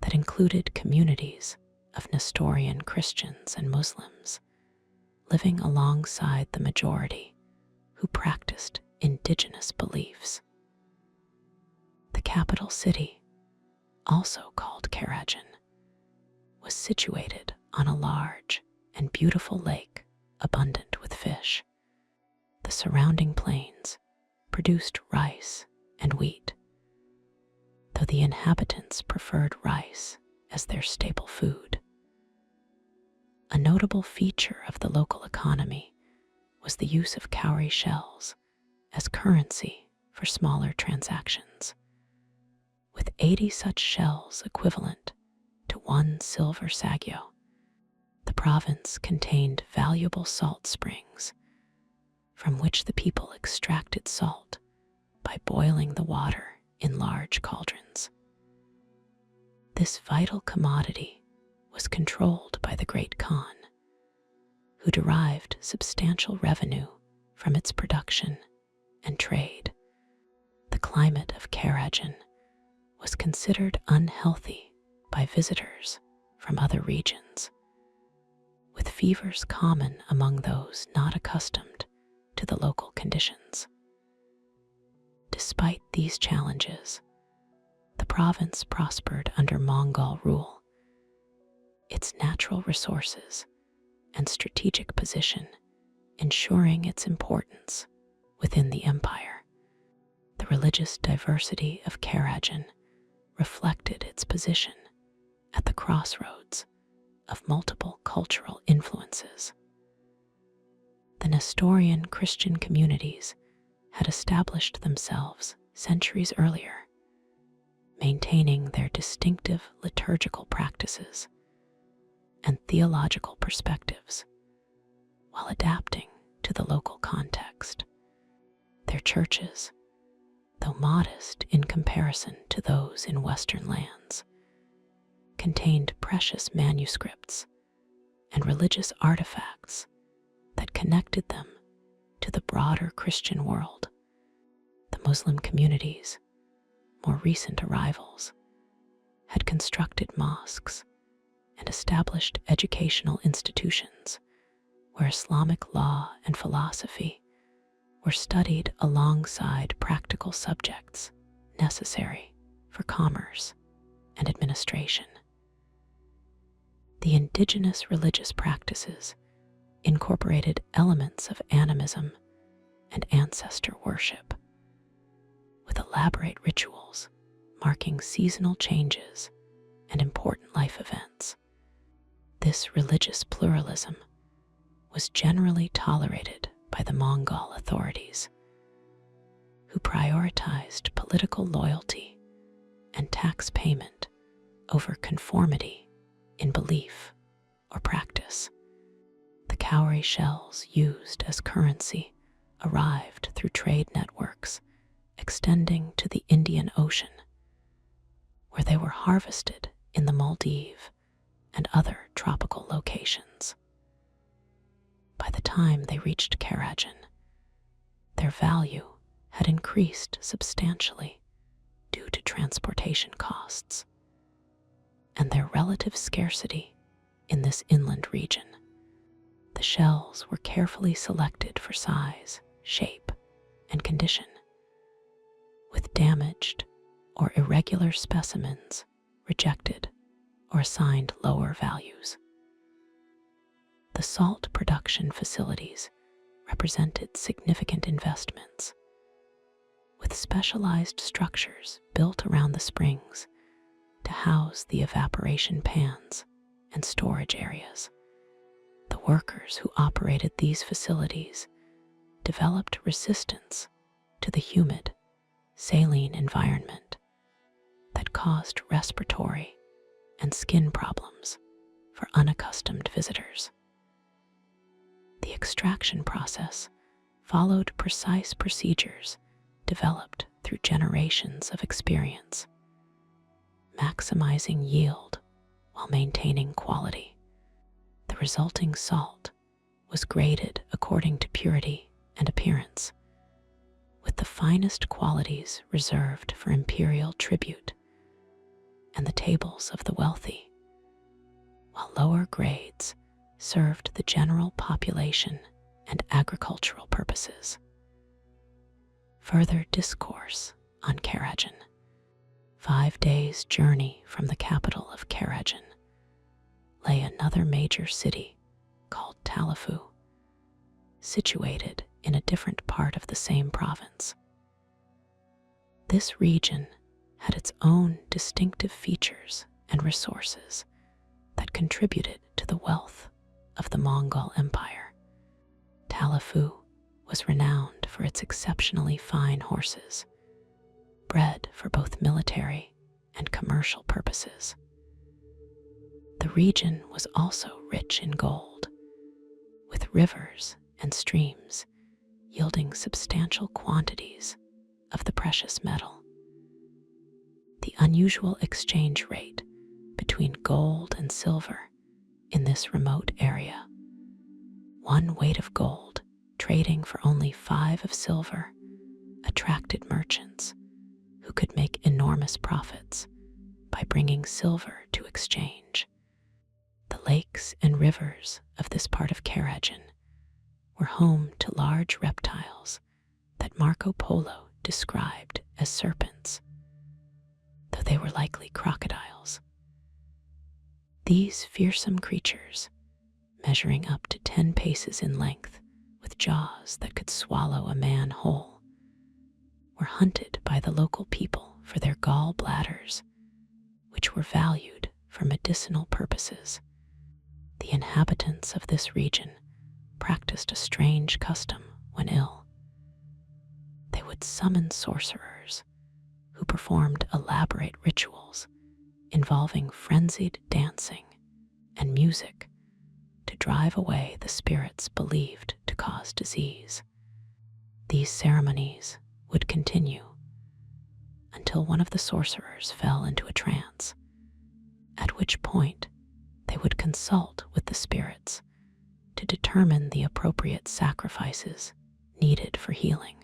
Speaker 1: that included communities of Nestorian Christians and Muslims living alongside the majority who practiced indigenous beliefs. The capital city, also called Karajan, was situated on a large and beautiful lake abundant with fish. The surrounding plains produced rice and wheat, though the inhabitants preferred rice as their staple food. A notable feature of the local economy was the use of cowrie shells as currency for smaller transactions, with 80 such shells equivalent to 1 silver sagyo. The province contained valuable salt springs from which the people extracted salt by boiling the water in large cauldrons. This vital commodity was controlled by the Great Khan, who derived substantial revenue from its production and trade. The climate of Karajan was considered unhealthy by visitors from other regions, with fevers common among those not accustomed to the local conditions. Despite these challenges, the province prospered under Mongol rule. Its natural resources and strategic position ensuring its importance within the empire. The religious diversity of Karajan reflected its position at the crossroads of multiple cultural influences. The Nestorian Christian communities had established themselves centuries earlier, maintaining their distinctive liturgical practices and theological perspectives while adapting to the local context. Their churches, though modest in comparison to those in Western lands, contained precious manuscripts and religious artifacts that connected them to the broader Christian world. The Muslim communities, more recent arrivals, had constructed mosques and established educational institutions where Islamic law and philosophy were studied alongside practical subjects necessary for commerce and administration. The indigenous religious practices incorporated elements of animism and ancestor worship, with elaborate rituals marking seasonal changes and important life events. This religious pluralism was generally tolerated by the Mongol authorities, who prioritized political loyalty and tax payment over conformity in belief or practice. The cowrie shells used as currency arrived through trade networks extending to the Indian Ocean, where they were harvested in the Maldives and other tropical locations. By the time they reached Karajan, their value had increased substantially due to transportation costs and their relative scarcity in this inland region. The shells were carefully selected for size, shape, and condition, with damaged or irregular specimens rejected or assigned lower values. The salt production facilities represented significant investments, with specialized structures built around the springs to house the evaporation pans and storage areas. The workers who operated these facilities developed resistance to the humid, saline environment that caused respiratory and skin problems for unaccustomed visitors. The extraction process followed precise procedures developed through generations of experience, maximizing yield while maintaining quality. The resulting salt was graded according to purity and appearance, with the finest qualities reserved for imperial tribute and the tables of the wealthy, while lower grades served the general population and agricultural purposes. Further discourse on Karajan. 5 days' journey from the capital of Karajan lay another major city called Talifu, situated in a different part of the same province. This region had its own distinctive features and resources that contributed to the wealth of the Mongol Empire. Talifu was renowned for its exceptionally fine horses, bred for both military and commercial purposes. The region was also rich in gold, with rivers and streams yielding substantial quantities of the precious metal. The unusual exchange rate between gold and silver in this remote area, 1 weight of gold trading for only 5 of silver, attracted merchants who could make enormous profits by bringing silver to exchange. The lakes and rivers of this part of Karajan were home to large reptiles that Marco Polo described as serpents, though they were likely crocodiles. These fearsome creatures, measuring up to 10 paces in length with jaws that could swallow a man whole, were hunted by the local people for their gall bladders, which were valued for medicinal purposes. The inhabitants of this region practiced a strange custom when ill. They would summon sorcerers who performed elaborate rituals involving frenzied dancing and music to drive away the spirits believed to cause disease. These ceremonies would continue until one of the sorcerers fell into a trance, at which point they would consult with the spirits to determine the appropriate sacrifices needed for healing.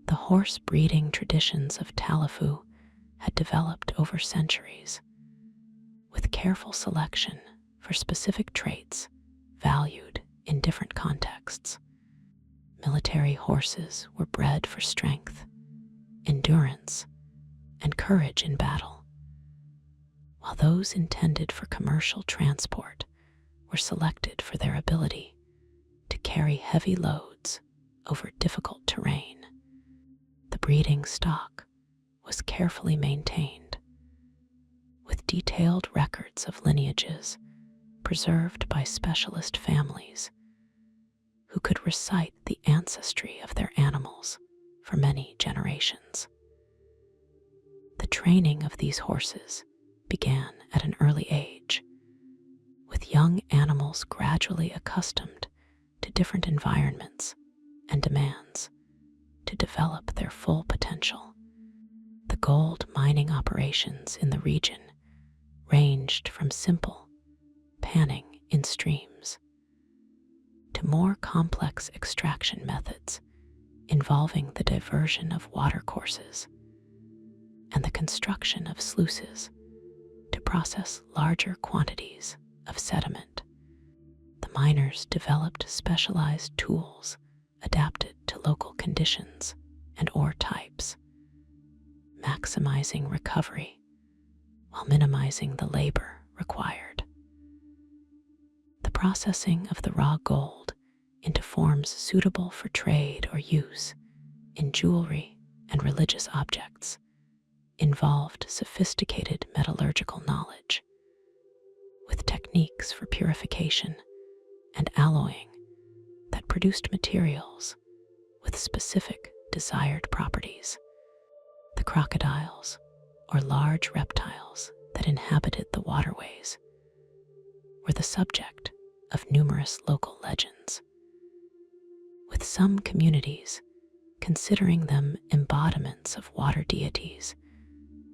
Speaker 1: The horse breeding traditions of Talifu had developed over centuries, with careful selection for specific traits valued in different contexts. Military horses were bred for strength, endurance, and courage in battle, while those intended for commercial transport were selected for their ability to carry heavy loads over difficult terrain. The breeding stock was carefully maintained, with detailed records of lineages preserved by specialist families who could recite the ancestry of their animals for many generations. The training of these horses began at an early age, with young animals gradually accustomed to different environments and demands to develop their full potential. The gold mining operations in the region ranged from simple panning in streams to more complex extraction methods involving the diversion of watercourses and the construction of sluices to process larger quantities of sediment. The miners developed specialized tools adapted to local conditions and ore types, maximizing recovery while minimizing the labor required. The processing of the raw gold into forms suitable for trade or use in jewelry and religious objects involved sophisticated metallurgical knowledge, with techniques for purification and alloying that produced materials with specific desired properties. The crocodiles, or large reptiles that inhabited the waterways, were the subject of numerous local legends, with some communities considering them embodiments of water deities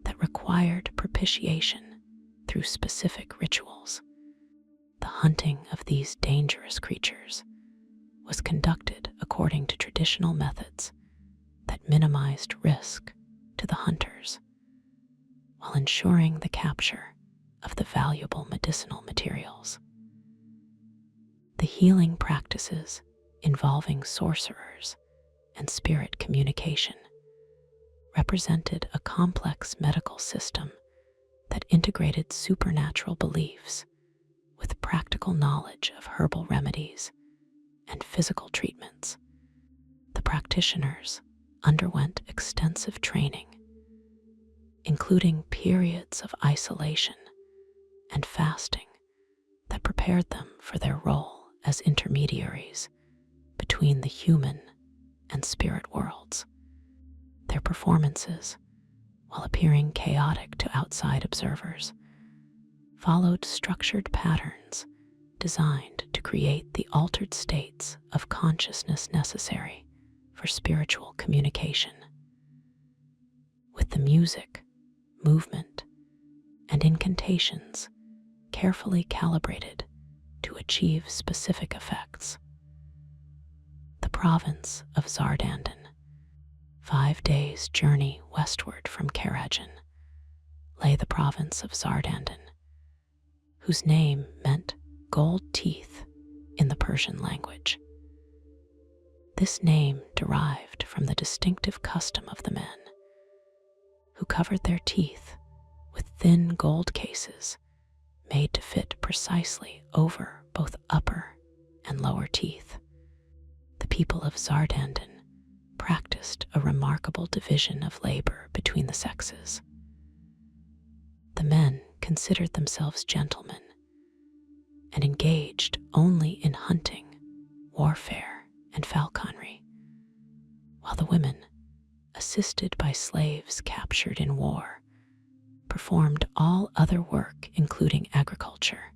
Speaker 1: that required propitiation through specific rituals. The hunting of these dangerous creatures was conducted according to traditional methods that minimized risk to the hunters, while ensuring the capture of the valuable medicinal materials. The healing practices involving sorcerers and spirit communication represented a complex medical system that integrated supernatural beliefs with practical knowledge of herbal remedies and physical treatments. The practitioners underwent extensive training, including periods of isolation and fasting that prepared them for their role as intermediaries between the human and spirit worlds. Their performances, while appearing chaotic to outside observers, followed structured patterns designed to create the altered states of consciousness necessary for spiritual communication. With the music, movement, and incantations carefully calibrated to achieve specific effects. The province of Zardandan, 5 days' journey westward from Karajan, lay the province of Zardandan, whose name meant gold teeth in the Persian language. This name derived from the distinctive custom of the men, who covered their teeth with thin gold cases made to fit precisely over both upper and lower teeth. The people of Zardandan practiced a remarkable division of labor between the sexes. The men considered themselves gentlemen and engaged only in hunting, warfare, and falconry, while the women, assisted by slaves captured in war, performed all other work including agriculture,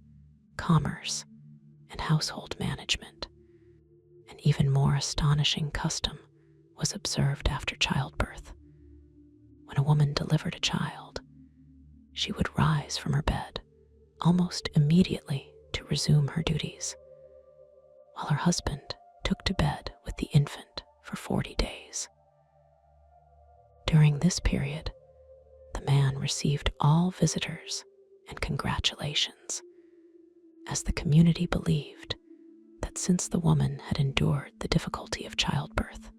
Speaker 1: commerce, and household management. An even more astonishing custom was observed after childbirth. When a woman delivered a child, she would rise from her bed almost immediately to resume her duties, while her husband took to bed with the infant for 40 days. During this period, the man received all visitors and congratulations, as the community believed that since the woman had endured the difficulty of childbirth,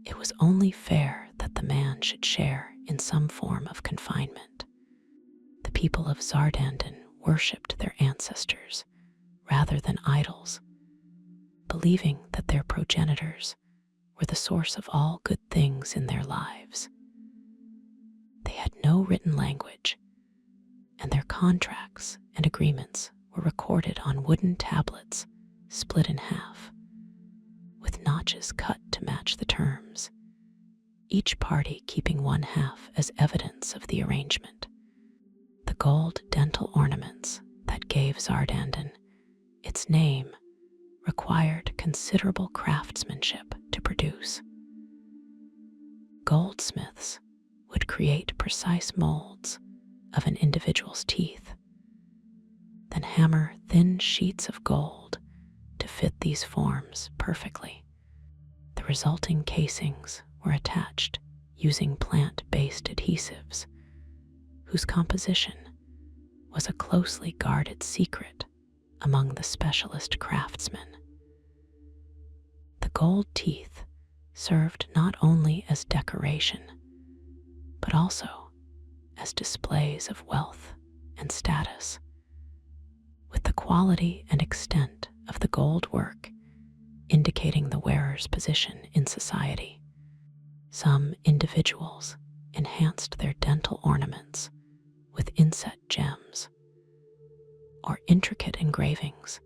Speaker 1: it was only fair that the man should share in some form of confinement. The people of Zardandan worshipped their ancestors rather than idols, believing that their progenitors were the source of all good things in their lives. They had no written language, and their contracts and agreements were recorded on wooden tablets split in half, with notches cut to match the terms, each party keeping one half as evidence of the arrangement. The gold dental ornaments that gave Zardandan its name required considerable craftsmanship to produce. Goldsmiths would create precise molds of an individual's teeth, then hammer thin sheets of gold to fit these forms perfectly. The resulting casings were attached using plant-based adhesives, whose composition was a closely guarded secret among the specialist craftsmen. The gold teeth served not only as decoration, but also as displays of wealth and status, with the quality and extent of the gold work indicating the wearer's position in society. Some individuals enhanced their dental ornaments with inset gems or intricate engravings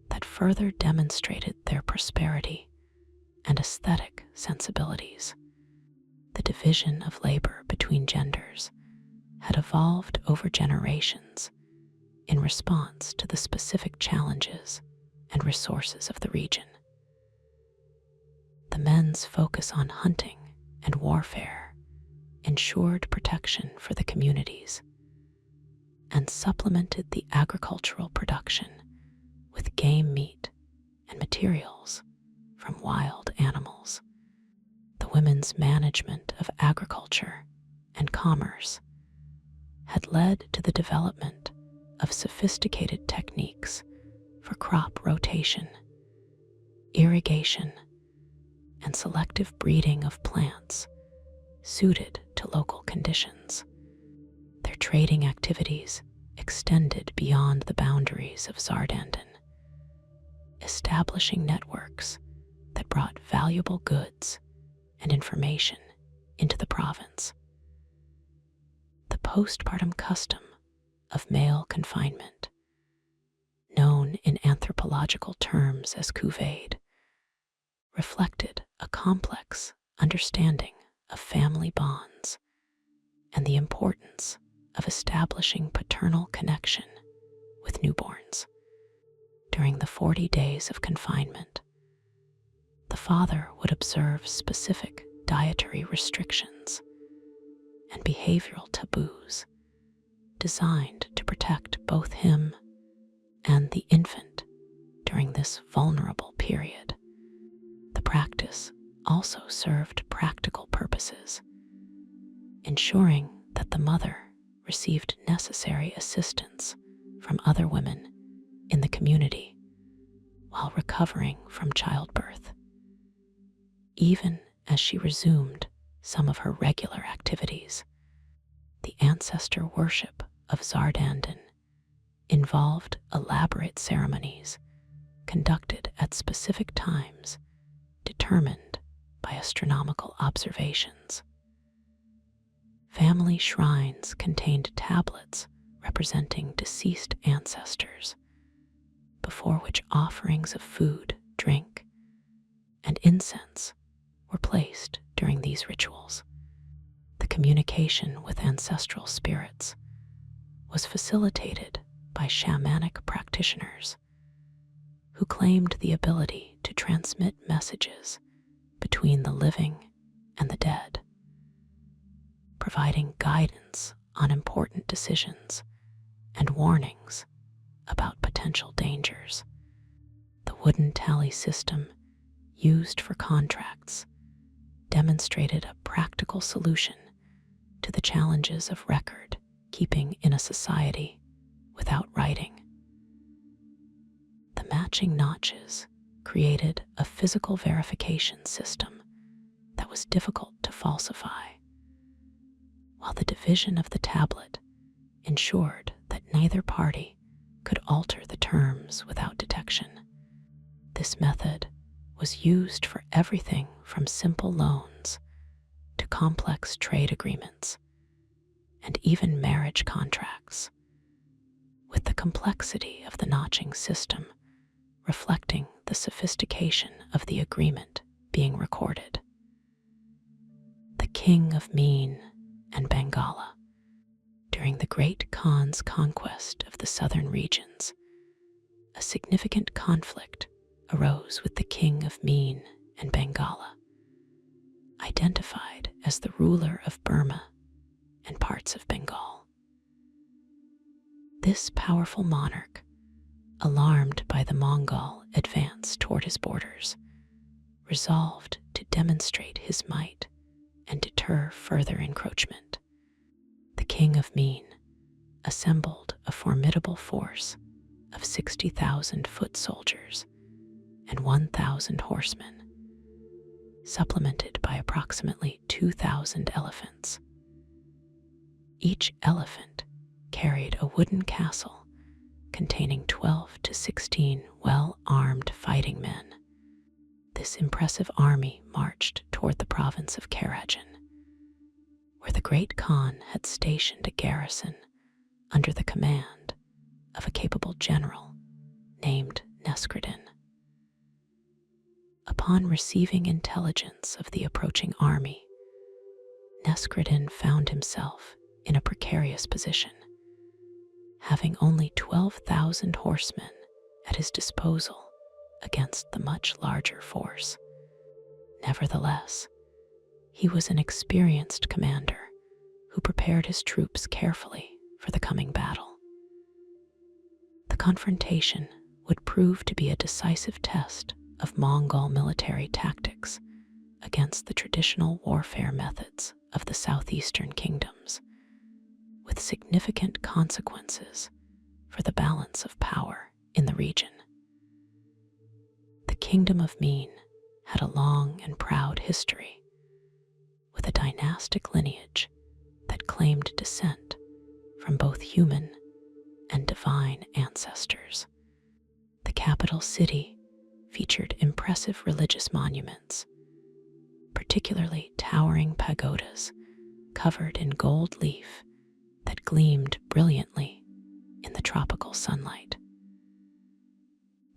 Speaker 1: that further demonstrated their prosperity and aesthetic sensibilities. The division of labor between genders had evolved over generations in response to the specific challenges and resources of the region. The men's focus on hunting and warfare ensured protection for the communities and supplemented the agricultural production with game meat and materials from wild animals. The women's management of agriculture and commerce had led to the development of sophisticated techniques for crop rotation, irrigation, and selective breeding of plants suited to local conditions. Their trading activities extended beyond the boundaries of Zardandan, establishing networks that brought valuable goods and information into the province. The postpartum custom of male confinement, known in anthropological terms as couvade, reflected a complex understanding of family bonds and the importance of establishing paternal connection with newborns. During the 40 days of confinement, the father would observe specific dietary restrictions and behavioral taboos designed to protect both him and the infant during this vulnerable period. The practice also served practical purposes, ensuring that the mother received necessary assistance from other women in the community while recovering from childbirth. Even as she resumed some of her regular activities, the ancestor worship of Zardandan involved elaborate ceremonies conducted at specific times determined by astronomical observations. Family shrines contained tablets representing deceased ancestors, before which offerings of food, drink, and incense were placed during these rituals. The communication with ancestral spirits was facilitated by shamanic practitioners who claimed the ability to transmit messages between the living and the dead, providing guidance on important decisions and warnings about potential dangers. The wooden tally system used for contracts demonstrated a practical solution to the challenges of record keeping in a society without writing. The matching notches created a physical verification system that was difficult to falsify, while the division of the tablet ensured that neither party could alter the terms without detection. This method was used for everything from simple loans to complex trade agreements and even marriage contracts, with the complexity of the notching system reflecting the sophistication of the agreement being recorded. The King of Meen and Bengala. During the Great Khan's conquest of the southern regions, a significant conflict arose with the King of Meen and Bengala, identified as the ruler of Burma and parts of Bengal. This powerful monarch, alarmed by the Mongol advance toward his borders, resolved to demonstrate his might and deter further encroachment. The King of Meen assembled a formidable force of 60,000 foot soldiers and 1,000 horsemen, supplemented by approximately 2,000 elephants. Each elephant carried a wooden castle containing 12 to 16 well-armed fighting men. This impressive army marched toward the province of Karajan, where the Great Khan had stationed a garrison under the command of a capable general named Nesreddin. Upon receiving intelligence of the approaching army, Nesreddin found himself in a precarious position, having only 12,000 horsemen at his disposal against the much larger force. Nevertheless, he was an experienced commander who prepared his troops carefully for the coming battle. The confrontation would prove to be a decisive test of Mongol military tactics against the traditional warfare methods of the southeastern kingdoms, with significant consequences for the balance of power in the region. The Kingdom of Min had a long and proud history, with a dynastic lineage that claimed descent from both human and divine ancestors. The capital city featured impressive religious monuments, particularly towering pagodas covered in gold leaf that gleamed brilliantly in the tropical sunlight.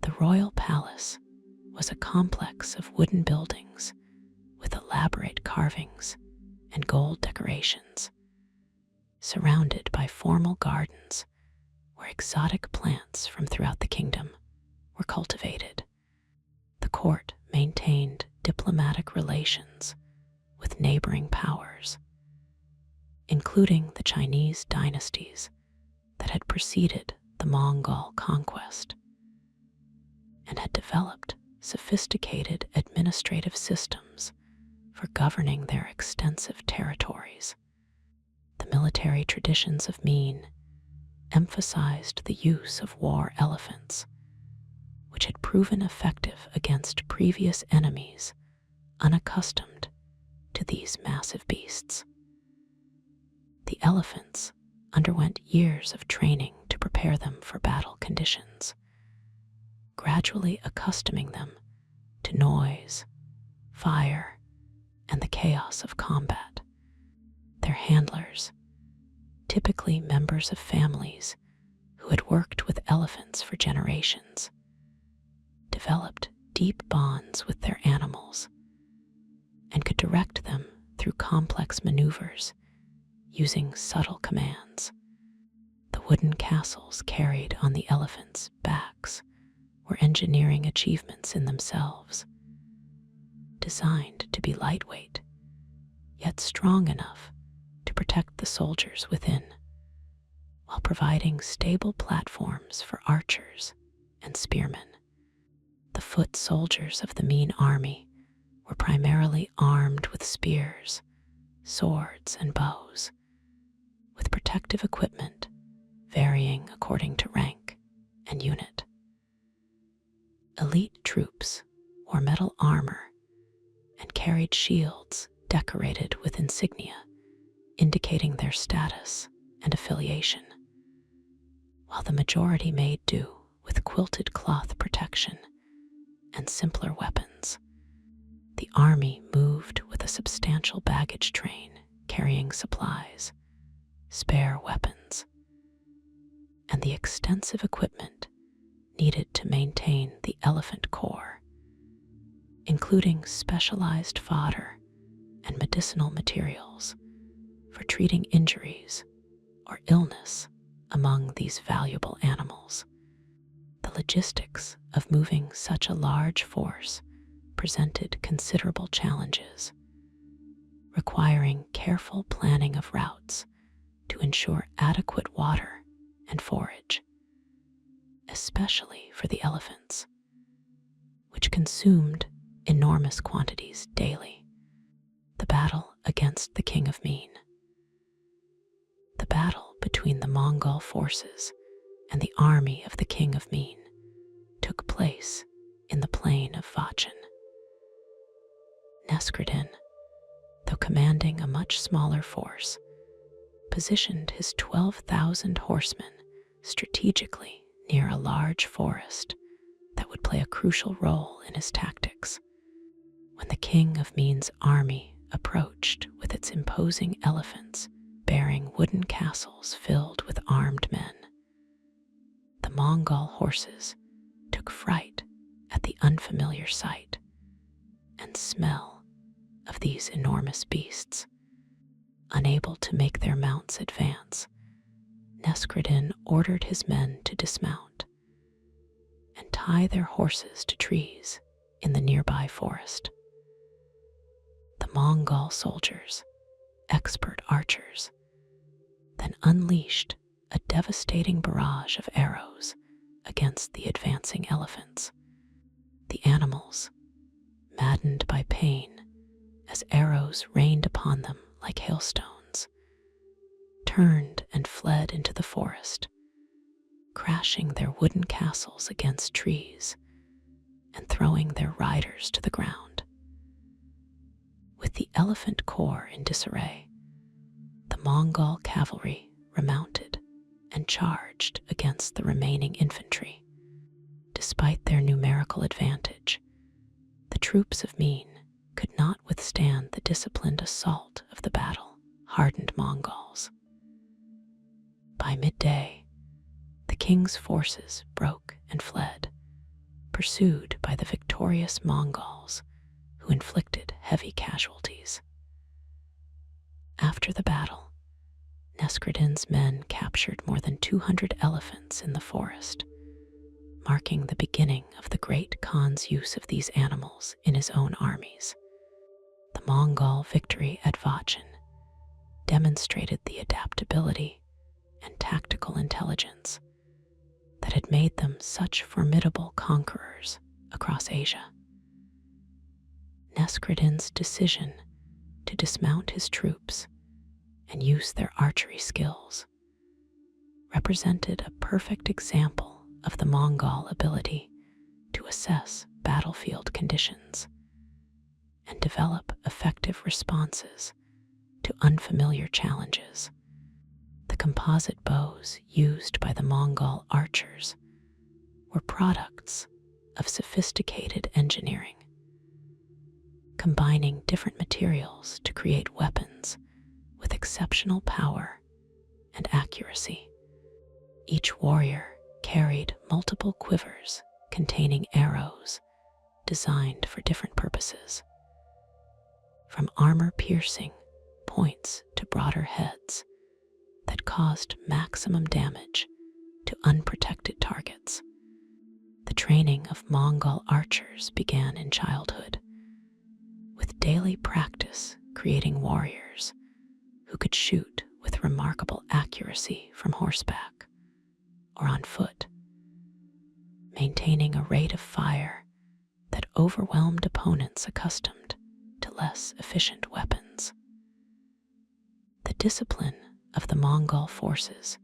Speaker 1: The royal palace was a complex of wooden buildings with elaborate carvings and gold decorations, surrounded by formal gardens where exotic plants from throughout the kingdom were cultivated. The court maintained diplomatic relations with neighboring powers, including the Chinese dynasties that had preceded the Mongol conquest, and had developed sophisticated administrative systems for governing their extensive territories. The military traditions of Min emphasized the use of war elephants, which had proven effective against previous enemies unaccustomed to these massive beasts. The elephants underwent years of training to prepare them for battle conditions, gradually accustoming them to noise, fire, and the chaos of combat. Their handlers, typically members of families who had worked with elephants for generations, developed deep bonds with their animals and could direct them through complex maneuvers using subtle commands. The wooden castles carried on the elephants' backs were engineering achievements in themselves, designed to be lightweight, yet strong enough to protect the soldiers within, while providing stable platforms for archers and spearmen. The foot soldiers of the Min army were primarily armed with spears, swords, and bows, with protective equipment varying according to rank and unit. Elite troops wore metal armor and carried shields decorated with insignia, indicating their status and affiliation, while the majority made do with quilted cloth protection and simpler weapons. The army moved with a substantial baggage train carrying supplies, spare weapons, and the extensive equipment needed to maintain the elephant corps, including specialized fodder and medicinal materials for treating injuries or illness among these valuable animals. The logistics of moving such a large force presented considerable challenges, requiring careful planning of routes to ensure adequate water and forage, especially for the elephants, which consumed enormous quantities daily. The battle against the King of Min. The battle between the Mongol forces and the army of the King of Min took place in the plain of Vachen. Nesreddin, though commanding a much smaller force, positioned his 12,000 horsemen strategically near a large forest that would play a crucial role in his tactics. When the King of Min's army approached with its imposing elephants bearing wooden castles filled with armed men, the Mongol horses took fright at the unfamiliar sight and smell of these enormous beasts. Unable to make their mounts advance, Nesreddin ordered his men to dismount and tie their horses to trees in the nearby forest. The Mongol soldiers, expert archers, then unleashed a devastating barrage of arrows against the advancing elephants. The animals, maddened by pain as arrows rained upon them like hailstones, turned and fled into the forest, crashing their wooden castles against trees and throwing their riders to the ground. With the elephant corps in disarray, the Mongol cavalry remounted and charged against the remaining infantry. Despite their numerical advantage, the troops of Min could not withstand the disciplined assault of the battle-hardened Mongols. By midday, the king's forces broke and fled, pursued by the victorious Mongols, who inflicted heavy casualties. After the battle, Neskhredin's men captured more than 200 elephants in the forest, marking the beginning of the Great Khan's use of these animals in his own armies. The Mongol victory at Vachin demonstrated the adaptability and tactical intelligence that had made them such formidable conquerors across Asia. Neskhredin's decision to dismount his troops and use their archery skills represented a perfect example of the Mongol ability to assess battlefield conditions and develop effective responses to unfamiliar challenges. The composite bows used by the Mongol archers were products of sophisticated engineering, combining different materials to create weapons with exceptional power and accuracy. Each warrior carried multiple quivers containing arrows designed for different purposes, from armor-piercing points to broader heads that caused maximum damage to unprotected targets. The training of Mongol archers began in childhood, with daily practice creating warriors who could shoot with remarkable accuracy from horseback or on foot, maintaining a rate of fire that overwhelmed opponents accustomed to less efficient weapons. The discipline of the Mongol forces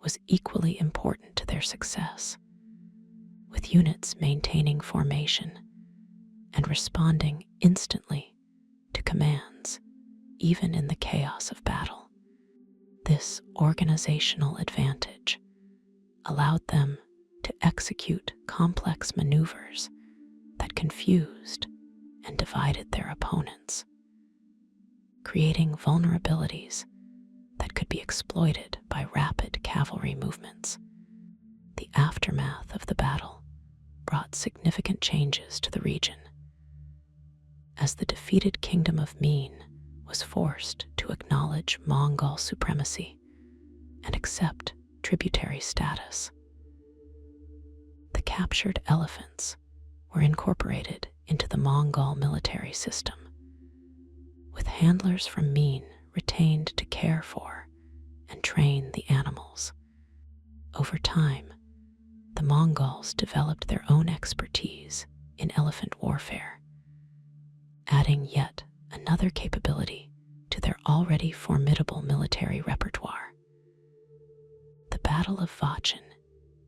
Speaker 1: was equally important to their success, with units maintaining formation and responding instantly to commands, even in the chaos of battle. This organizational advantage allowed them to execute complex maneuvers that confused and divided their opponents, creating vulnerabilities that could be exploited by rapid cavalry movements. The aftermath of the battle brought significant changes to the region, as the defeated kingdom of Min was forced to acknowledge Mongol supremacy and accept tributary status. The captured elephants were incorporated into the Mongol military system, with handlers from Min retained to care for and train the animals. Over time, the Mongols developed their own expertise in elephant warfare, adding yet another capability to their already formidable military repertoire. The Battle of Vachin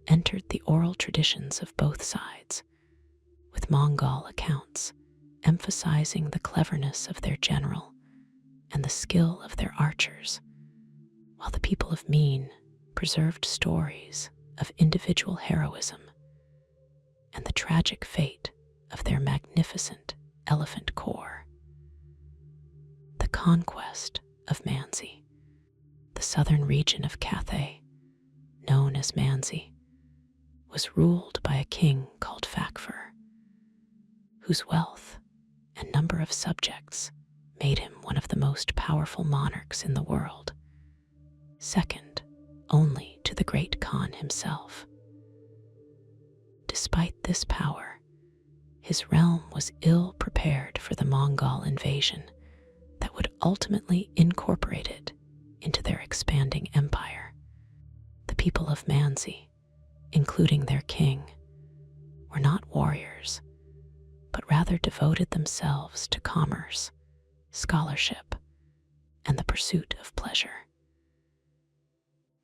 Speaker 1: entered the oral traditions of both sides, with Mongol accounts emphasizing the cleverness of their general and the skill of their archers, while the people of Min preserved stories of individual heroism and the tragic fate of their magnificent elephant corps. The conquest of Manzi, the southern region of Cathay, known as Manzi, was ruled by a king called Fakfur, whose wealth and number of subjects made him one of the most powerful monarchs in the world, second only to the Great Khan himself. Despite this power, his realm was ill prepared for the Mongol invasion that would ultimately incorporate it into their expanding empire. The people of Manzi, including their king, were not warriors, but rather devoted themselves to commerce, scholarship, and the pursuit of pleasure.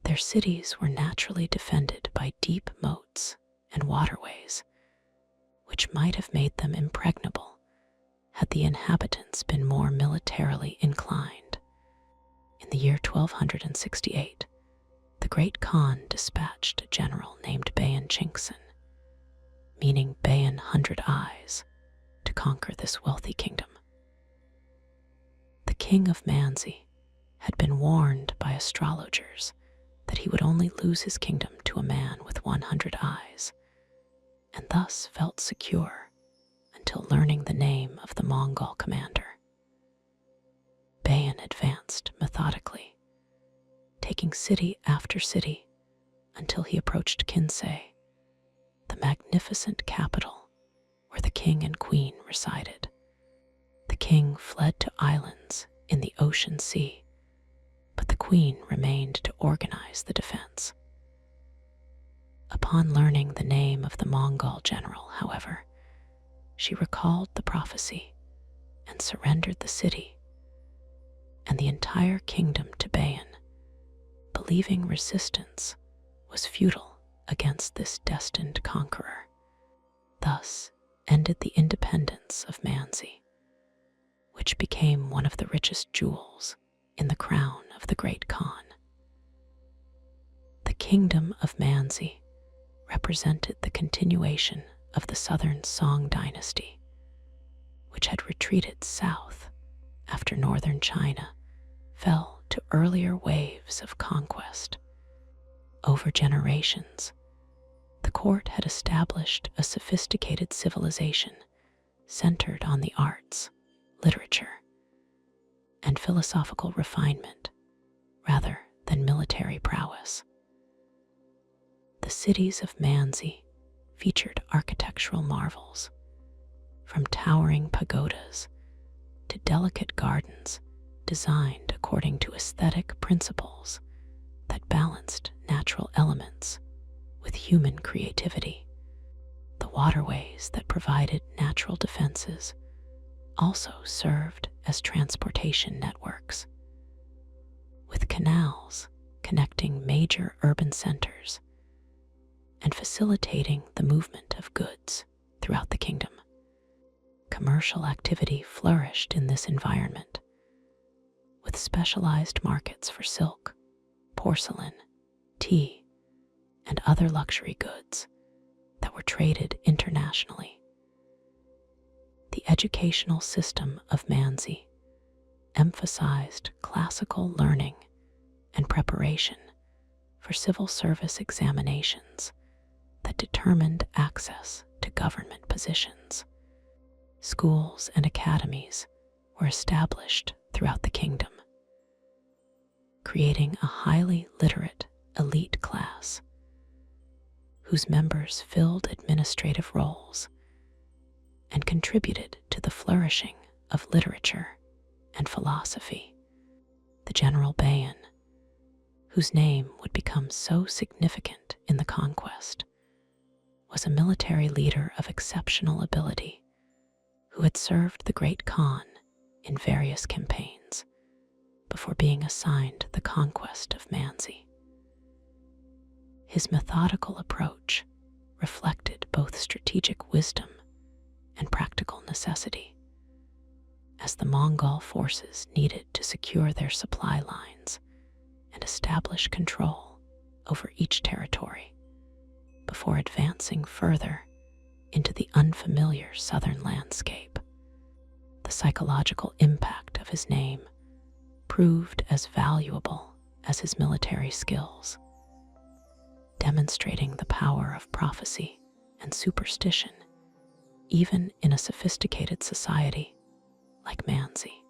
Speaker 1: Their cities were naturally defended by deep moats and waterways, which might have made them impregnable had the inhabitants been more militarily inclined. In the year 1268, the Great Khan dispatched a general named Bayan Chinkson, meaning Bayan 100 Eyes, to conquer this wealthy kingdom. The king of Manzi had been warned by astrologers that he would only lose his kingdom to a man with 100 eyes, and thus felt secure until learning the name of the Mongol commander. Bayan advanced methodically, taking city after city until he approached Kinsay, the magnificent capital where the king and queen resided. The king fled to islands in the ocean sea, but the queen remained to organize the defense. Upon learning the name of the Mongol general, however, she recalled the prophecy and surrendered the city and the entire kingdom to Bayan, believing resistance was futile against this destined conqueror. Thus ended the independence of Manzi, which became one of the richest jewels in the crown of the Great Khan. The kingdom of Manzi represented the continuation of the southern Song dynasty, which had retreated south after northern China fell to earlier waves of conquest. Over generations, the court had established a sophisticated civilization centered on the arts, literature, and philosophical refinement rather than military prowess. The cities of Manzi featured architectural marvels, from towering pagodas to delicate gardens designed according to aesthetic principles that balanced natural elements with human creativity. The waterways that provided natural defenses also served as transportation networks, with canals connecting major urban centers and facilitating the movement of goods throughout the kingdom. Commercial activity flourished in this environment, with specialized markets for silk, porcelain, tea, and other luxury goods that were traded internationally. The educational system of Manzi emphasized classical learning and preparation for civil service examinations that determined access to government positions. Schools and academies were established throughout the kingdom, creating a highly literate elite class whose members filled administrative roles and contributed to the flourishing of literature and philosophy. The General Bayan, whose name would become so significant in the conquest, was a military leader of exceptional ability who had served the Great Khan in various campaigns before being assigned the conquest of Manzi. His methodical approach reflected both strategic wisdom and practical necessity, as the Mongol forces needed to secure their supply lines and establish control over each territory before advancing further into the unfamiliar southern landscape. The psychological impact of his name proved as valuable as his military skills, demonstrating the power of prophecy and superstition even in a sophisticated society like Manzi.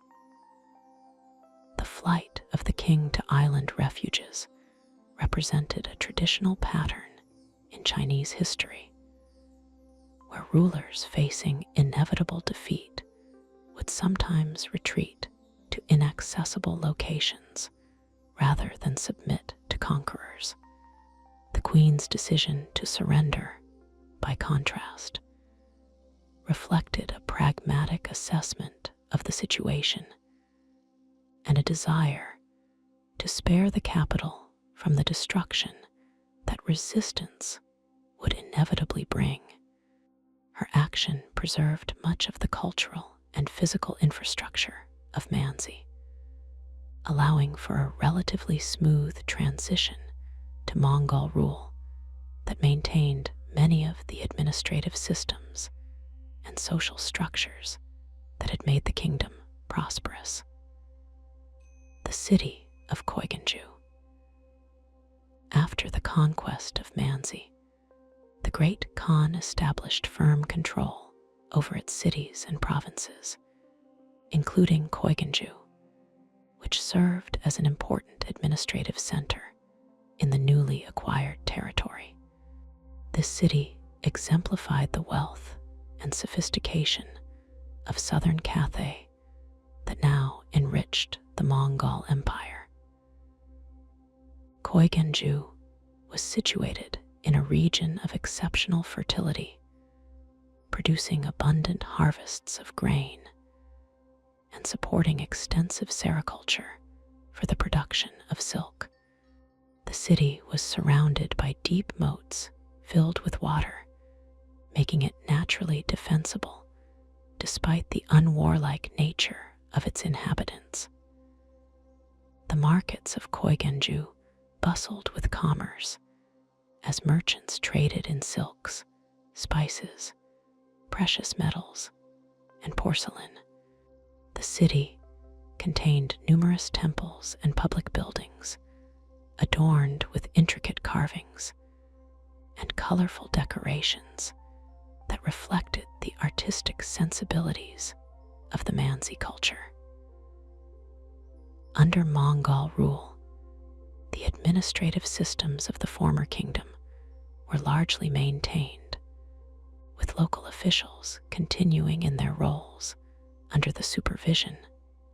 Speaker 1: The flight of the king to island refuges represented a traditional pattern in Chinese history, where rulers facing inevitable defeat would sometimes retreat to inaccessible locations rather than submit to conquerors. The queen's decision to surrender, by contrast, reflected a pragmatic assessment of the situation and a desire to spare the capital from the destruction that resistance would inevitably bring. Her action preserved much of the cultural and physical infrastructure of Manzi, allowing for a relatively smooth transition to Mongol rule that maintained many of the administrative systems and social structures that had made the kingdom prosperous. The city of Koiganju. After the conquest of Manzi, the Great Khan established firm control over its cities and provinces, including Koiganju, which served as an important administrative center in the newly acquired territory. This city exemplified the wealth and sophistication of southern Cathay that now enriched the Mongol Empire. Koiganju was situated in a region of exceptional fertility, producing abundant harvests of grain and supporting extensive sericulture for the production of silk. The city was surrounded by deep moats filled with water, making it naturally defensible despite the unwarlike nature of its inhabitants. The markets of Koiganju bustled with commerce as merchants traded in silks, spices, precious metals, and porcelain. The city contained numerous temples and public buildings adorned with intricate carvings and colorful decorations that reflected the artistic sensibilities of the Manzi culture. Under Mongol rule, the administrative systems of the former kingdom were largely maintained, with local officials continuing in their roles under the supervision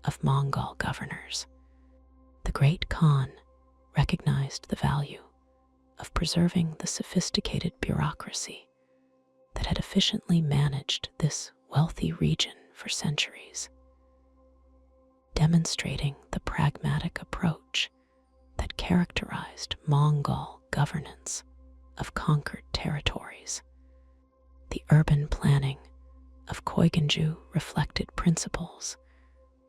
Speaker 1: of Mongol governors. The Great Khan recognized the value of preserving the sophisticated bureaucracy that had efficiently managed this wealthy region for centuries, demonstrating the pragmatic approach that characterized Mongol governance of conquered territories. The urban planning of Koiganju reflected principles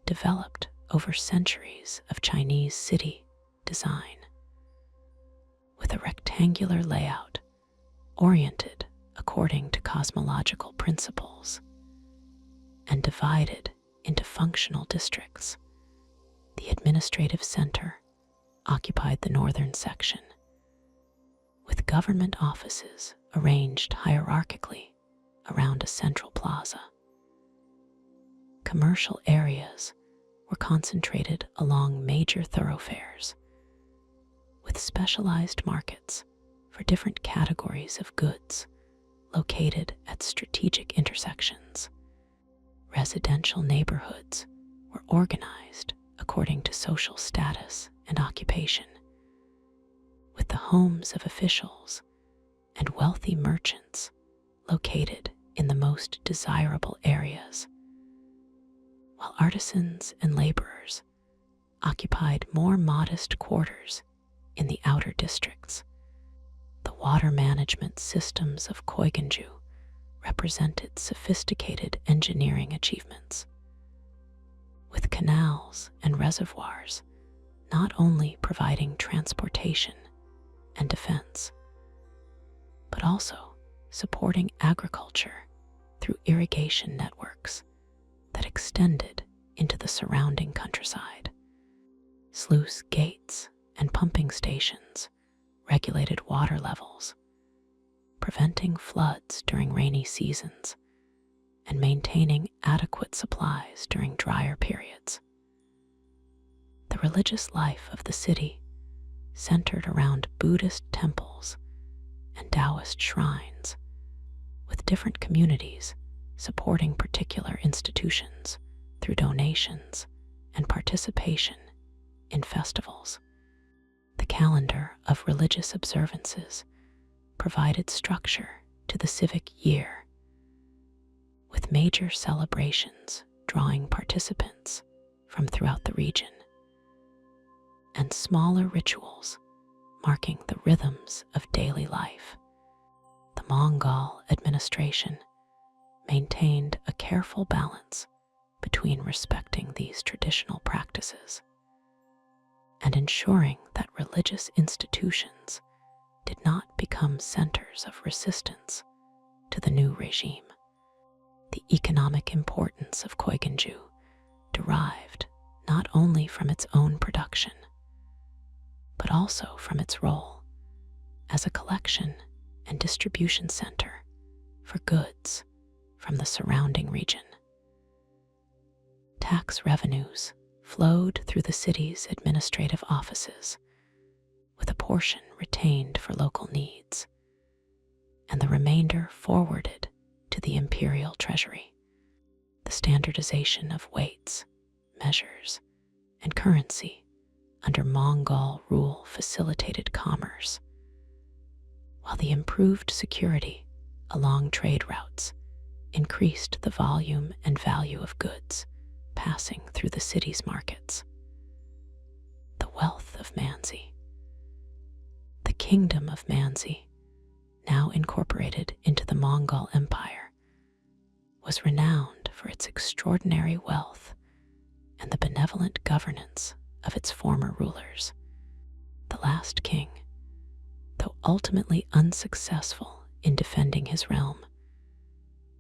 Speaker 1: developed over centuries of Chinese city design, with a rectangular layout oriented according to cosmological principles and divided into functional districts. The administrative center occupied the northern section, with government offices arranged hierarchically around a central plaza. Commercial areas were concentrated along major thoroughfares, with specialized markets for different categories of goods located at strategic intersections. Residential neighborhoods were organized according to social status and occupation, with the homes of officials and wealthy merchants located in the most desirable areas, while artisans and laborers occupied more modest quarters in the outer districts. The water management systems of Koiganju represented sophisticated engineering achievements, with canals and reservoirs not only providing transportation and defense, but also supporting agriculture through irrigation networks that extended into the surrounding countryside. Sluice gates and pumping stations regulated water levels, preventing floods during rainy seasons and maintaining adequate supplies during drier periods. The religious life of the city centered around Buddhist temples and Taoist shrines, with different communities supporting particular institutions through donations and participation in festivals. The calendar of religious observances provided structure to the civic year, with with major celebrations drawing participants from throughout the region, and smaller rituals marking the rhythms of daily life. The Mongol administration maintained a careful balance between respecting these traditional practices and ensuring that religious institutions did not become centers of resistance to the new regime. The economic importance of Koigenju derived not only from its own production, but also from its role as a collection and distribution center for goods from the surrounding region. Tax revenues flowed through the city's administrative offices, with a portion retained for local needs, and the remainder forwarded to the imperial treasury. The standardization of weights, measures, and currency under Mongol rule facilitated commerce, while the improved security along trade routes increased the volume and value of goods passing through the city's markets. The wealth of Manzi. The kingdom of Manzi, now incorporated into the Mongol Empire, was renowned for its extraordinary wealth and the benevolent governance of its former rulers. The last king, though ultimately unsuccessful in defending his realm,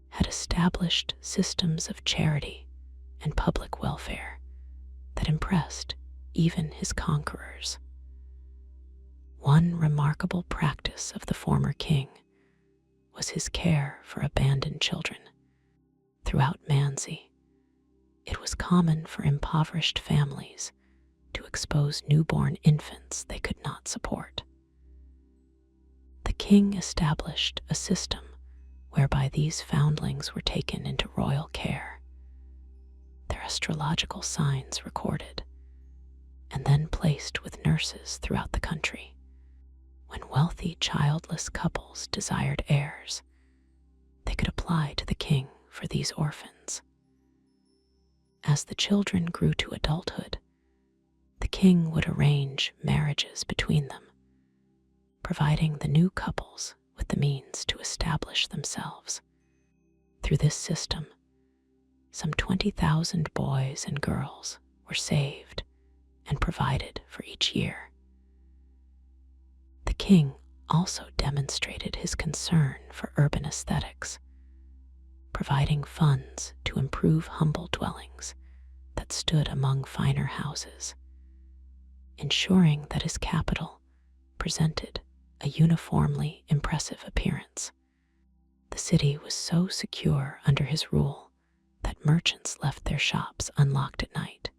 Speaker 1: had established systems of charity and public welfare that impressed even his conquerors. One remarkable practice of the former king was his care for abandoned children. Throughout Manzi, it was common for impoverished families to expose newborn infants they could not support. The king established a system whereby these foundlings were taken into royal care, their astrological signs recorded, and then placed with nurses throughout the country. When wealthy childless couples desired heirs, they could apply to the king for these orphans. As the children grew to adulthood, the king would arrange marriages between them, providing the new couples with the means to establish themselves. Through this system, some 20,000 boys and girls were saved and provided for each year. The king also demonstrated his concern for urban aesthetics, providing funds to improve humble dwellings that stood among finer houses, ensuring that his capital presented a uniformly impressive appearance. The city was so secure under his rule that merchants left their shops unlocked at night,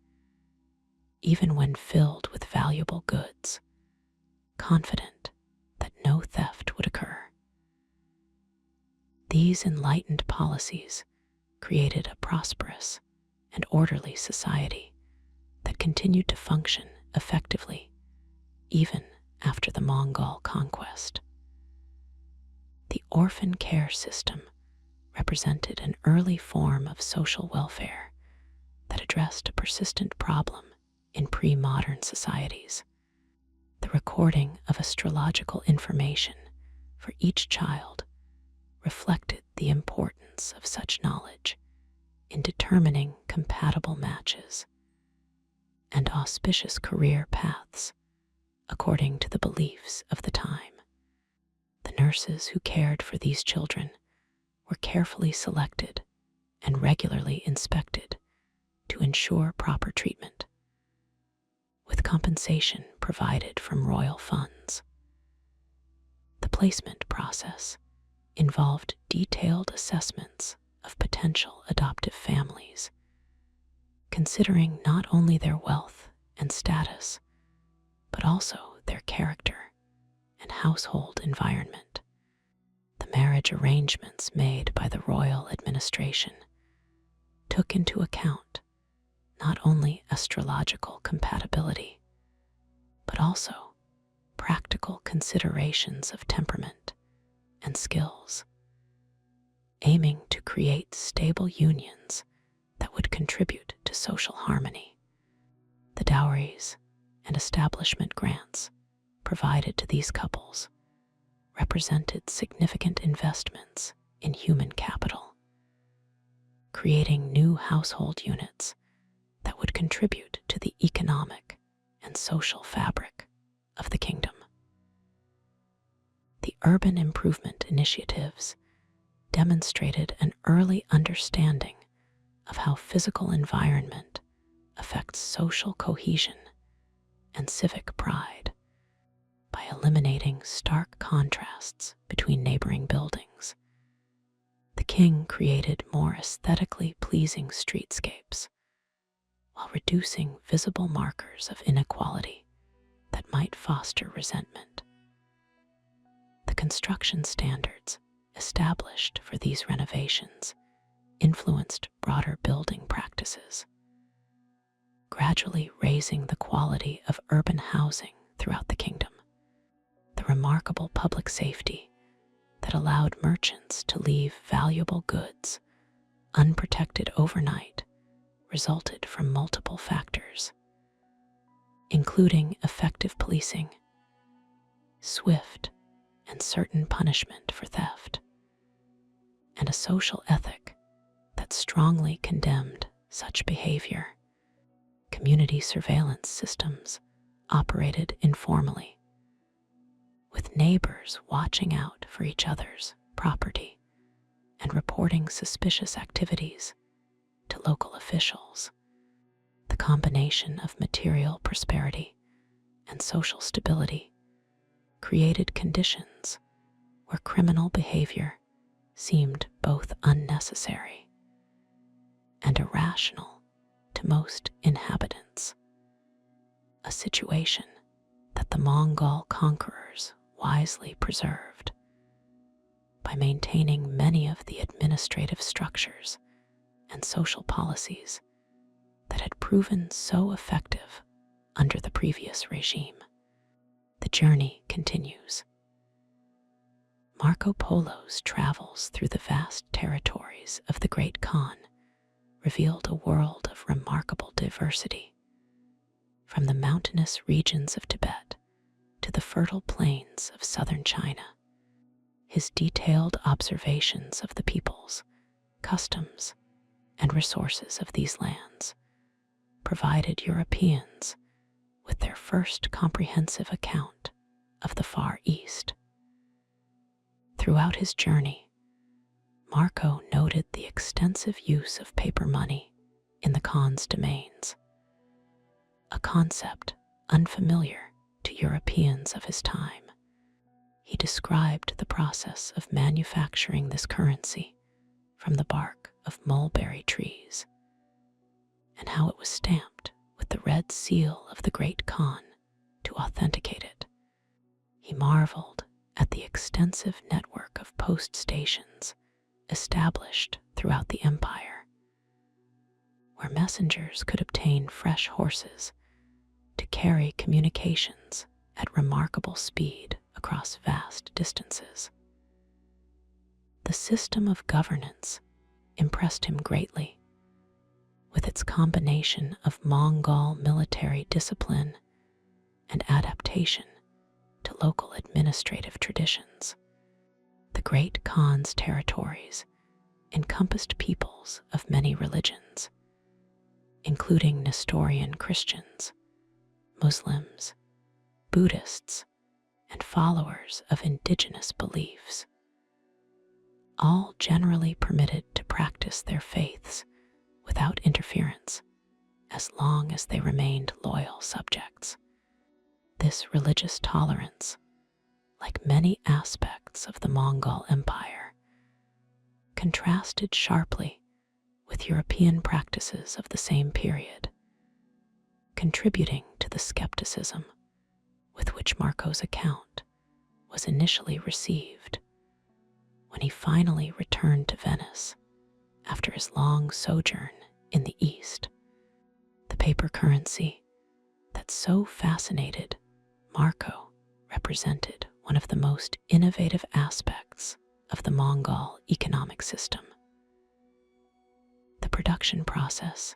Speaker 1: even when filled with valuable goods, confident that no theft would occur. These enlightened policies created a prosperous and orderly society that continued to function effectively even after the Mongol conquest. The orphan care system represented an early form of social welfare that addressed a persistent problem in pre-modern societies. The recording of astrological information for each child reflected the importance of such knowledge in determining compatible matches and auspicious career paths according to the beliefs of the time. The nurses who cared for these children were carefully selected and regularly inspected to ensure proper treatment, with compensation provided from royal funds. The placement process involved detailed assessments of potential adoptive families, considering not only their wealth and status, but also their character and household environment. The marriage arrangements made by the royal administration took into account not only astrological compatibility, but also practical considerations of temperament and skills. aiming to create stable unions that would contribute to social harmony. The dowries and establishment grants provided to these couples represented significant investments in human capital, creating new household units that would contribute to the economic and social fabric of the kingdom. The urban improvement initiatives demonstrated an early understanding of how physical environment affects social cohesion and civic pride by eliminating stark contrasts between neighboring buildings. The king created more aesthetically pleasing streetscapes while reducing visible markers of inequality that might foster resentment. The construction standards established for these renovations influenced broader building practices, gradually raising the quality of urban housing throughout the kingdom. The remarkable public safety that allowed merchants to leave valuable goods unprotected overnight resulted from multiple factors, including effective policing, swift and certain punishment for theft, and a social ethic that strongly condemned such behavior. Community surveillance systems operated informally, with neighbors watching out for each other's property and reporting suspicious activities to local officials. The combination of material prosperity and social stability created conditions where criminal behavior seemed both unnecessary and irrational to most inhabitants, a situation that the Mongol conquerors wisely preserved by maintaining many of the administrative structures and social policies that had proven so effective under the previous regime. The journey continues. Marco Polo's travels through the vast territories of the Great Khan revealed a world of remarkable diversity, from the mountainous regions of Tibet to the fertile plains of southern China. His detailed observations of the peoples, customs, and resources of these lands provided Europeans with their first comprehensive account of the Far East. Throughout his journey, Marco noted the extensive use of paper money in the Khan's domains, a concept unfamiliar to Europeans of his time. He described the process of manufacturing this currency from the bark of mulberry trees, and how it was stamped with the red seal of the Great Khan to authenticate it. He marveled at the extensive network of post stations established throughout the empire, where messengers could obtain fresh horses to carry communications at remarkable speed across vast distances. The system of governance impressed him greatly, with its combination of Mongol military discipline and adaptation to local administrative traditions. The Great Khan's territories encompassed peoples of many religions, including Nestorian Christians, Muslims, Buddhists, and followers of indigenous beliefs, all generally permitted to practice their faiths without interference, as long as they remained loyal subjects. This religious tolerance, like many aspects of the Mongol Empire, contrasted sharply with European practices of the same period, contributing to the skepticism with which Marco's account was initially received when he finally returned to Venice after his long sojourn in the East. The paper currency that so fascinated Marco represented one of the most innovative aspects of the Mongol economic system. The production process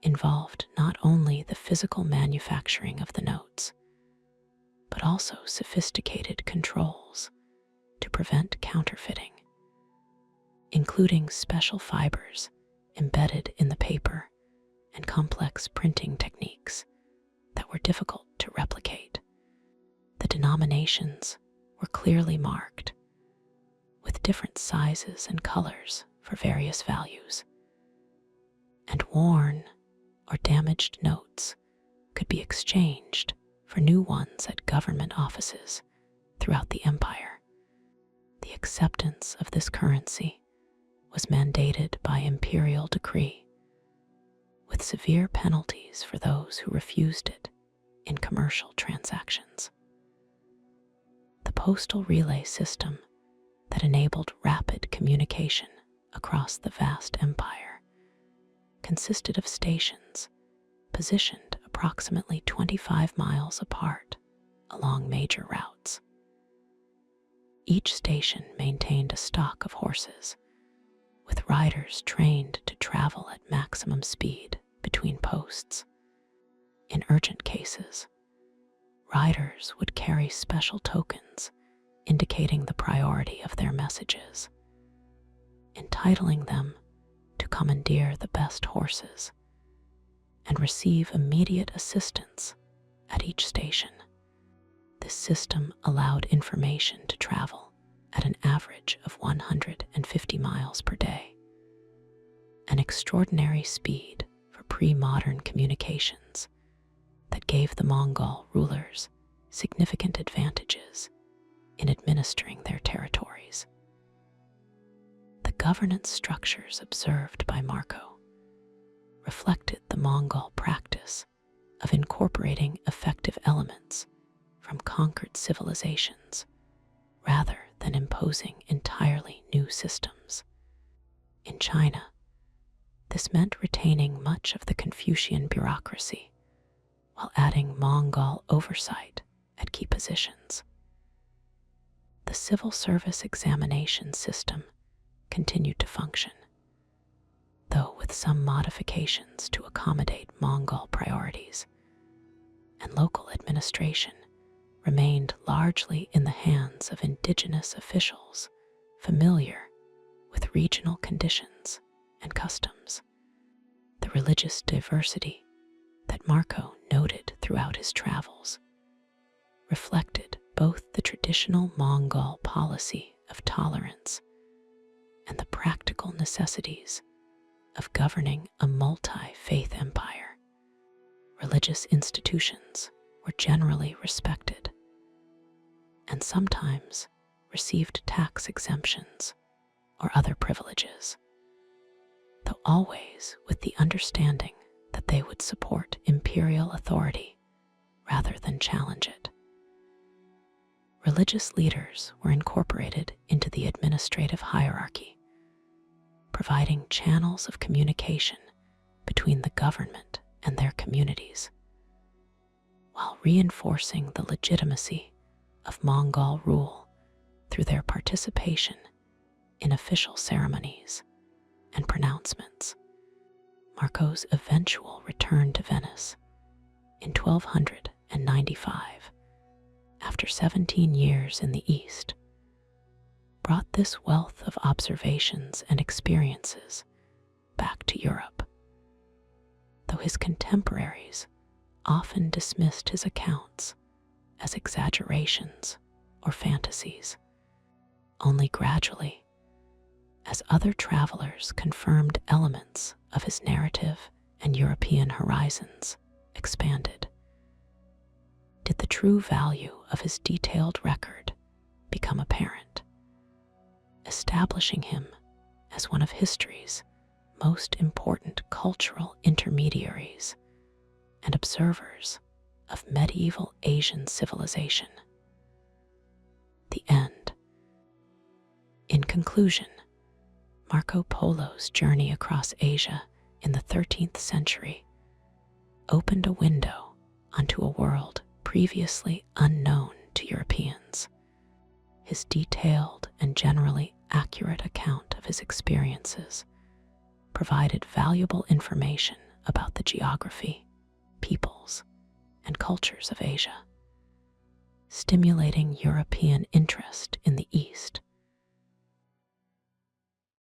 Speaker 1: involved not only the physical manufacturing of the notes, but also sophisticated controls to prevent counterfeiting, including special fibers embedded in the paper and complex printing techniques that were difficult to replicate. The denominations were clearly marked, with different sizes and colors for various values, and worn or damaged notes could be exchanged for new ones at government offices throughout the empire. The acceptance of this currency was mandated by imperial decree, with severe penalties for those who refused it in commercial transactions. The postal relay system that enabled rapid communication across the vast empire consisted of stations positioned approximately 25 miles apart along major routes. Each station maintained a stock of horses, with riders trained to travel at maximum speed between posts. In urgent cases, riders would carry special tokens indicating the priority of their messages, entitling them to commandeer the best horses and receive immediate assistance at each station. This system allowed information to travel at an average of 150 miles per day, an extraordinary speed for pre-modern communications that gave the Mongol rulers significant advantages in administering their territories. The governance structures observed by Marco reflected the Mongol practice of incorporating effective elements from conquered civilizations rather than imposing entirely new systems. In China, this meant retaining much of the Confucian bureaucracy while adding Mongol oversight at key positions. The civil service examination system continued to function, though with some modifications to accommodate Mongol priorities, and local administration remained largely in the hands of indigenous officials familiar with regional conditions and customs. The religious diversity that Marco noted throughout his travels reflected both the traditional Mongol policy of tolerance and the practical necessities of governing a multi-faith empire. Religious institutions were generally respected and sometimes received tax exemptions or other privileges, though always with the understanding that they would support imperial authority rather than challenge it. Religious leaders were incorporated into the administrative hierarchy, providing channels of communication between the government and their communities, while reinforcing the legitimacy of Mongol rule through their participation in official ceremonies and pronouncements. Marco's eventual return to Venice in 1295, after 17 years in the East, brought this wealth of observations and experiences back to Europe. Though his contemporaries often dismissed his accounts as exaggerations or fantasies, only gradually, as other travelers confirmed elements of his narrative and European horizons expanded, did the true value of his detailed record become apparent, establishing him as one of history's most important cultural intermediaries and observers of medieval Asian civilization. The end. In conclusion, Marco Polo's journey across Asia in the 13th century opened a window onto a world previously unknown to Europeans. His detailed and generally accurate account of his experiences provided valuable information about the geography, peoples, and cultures of Asia, stimulating European interest in the East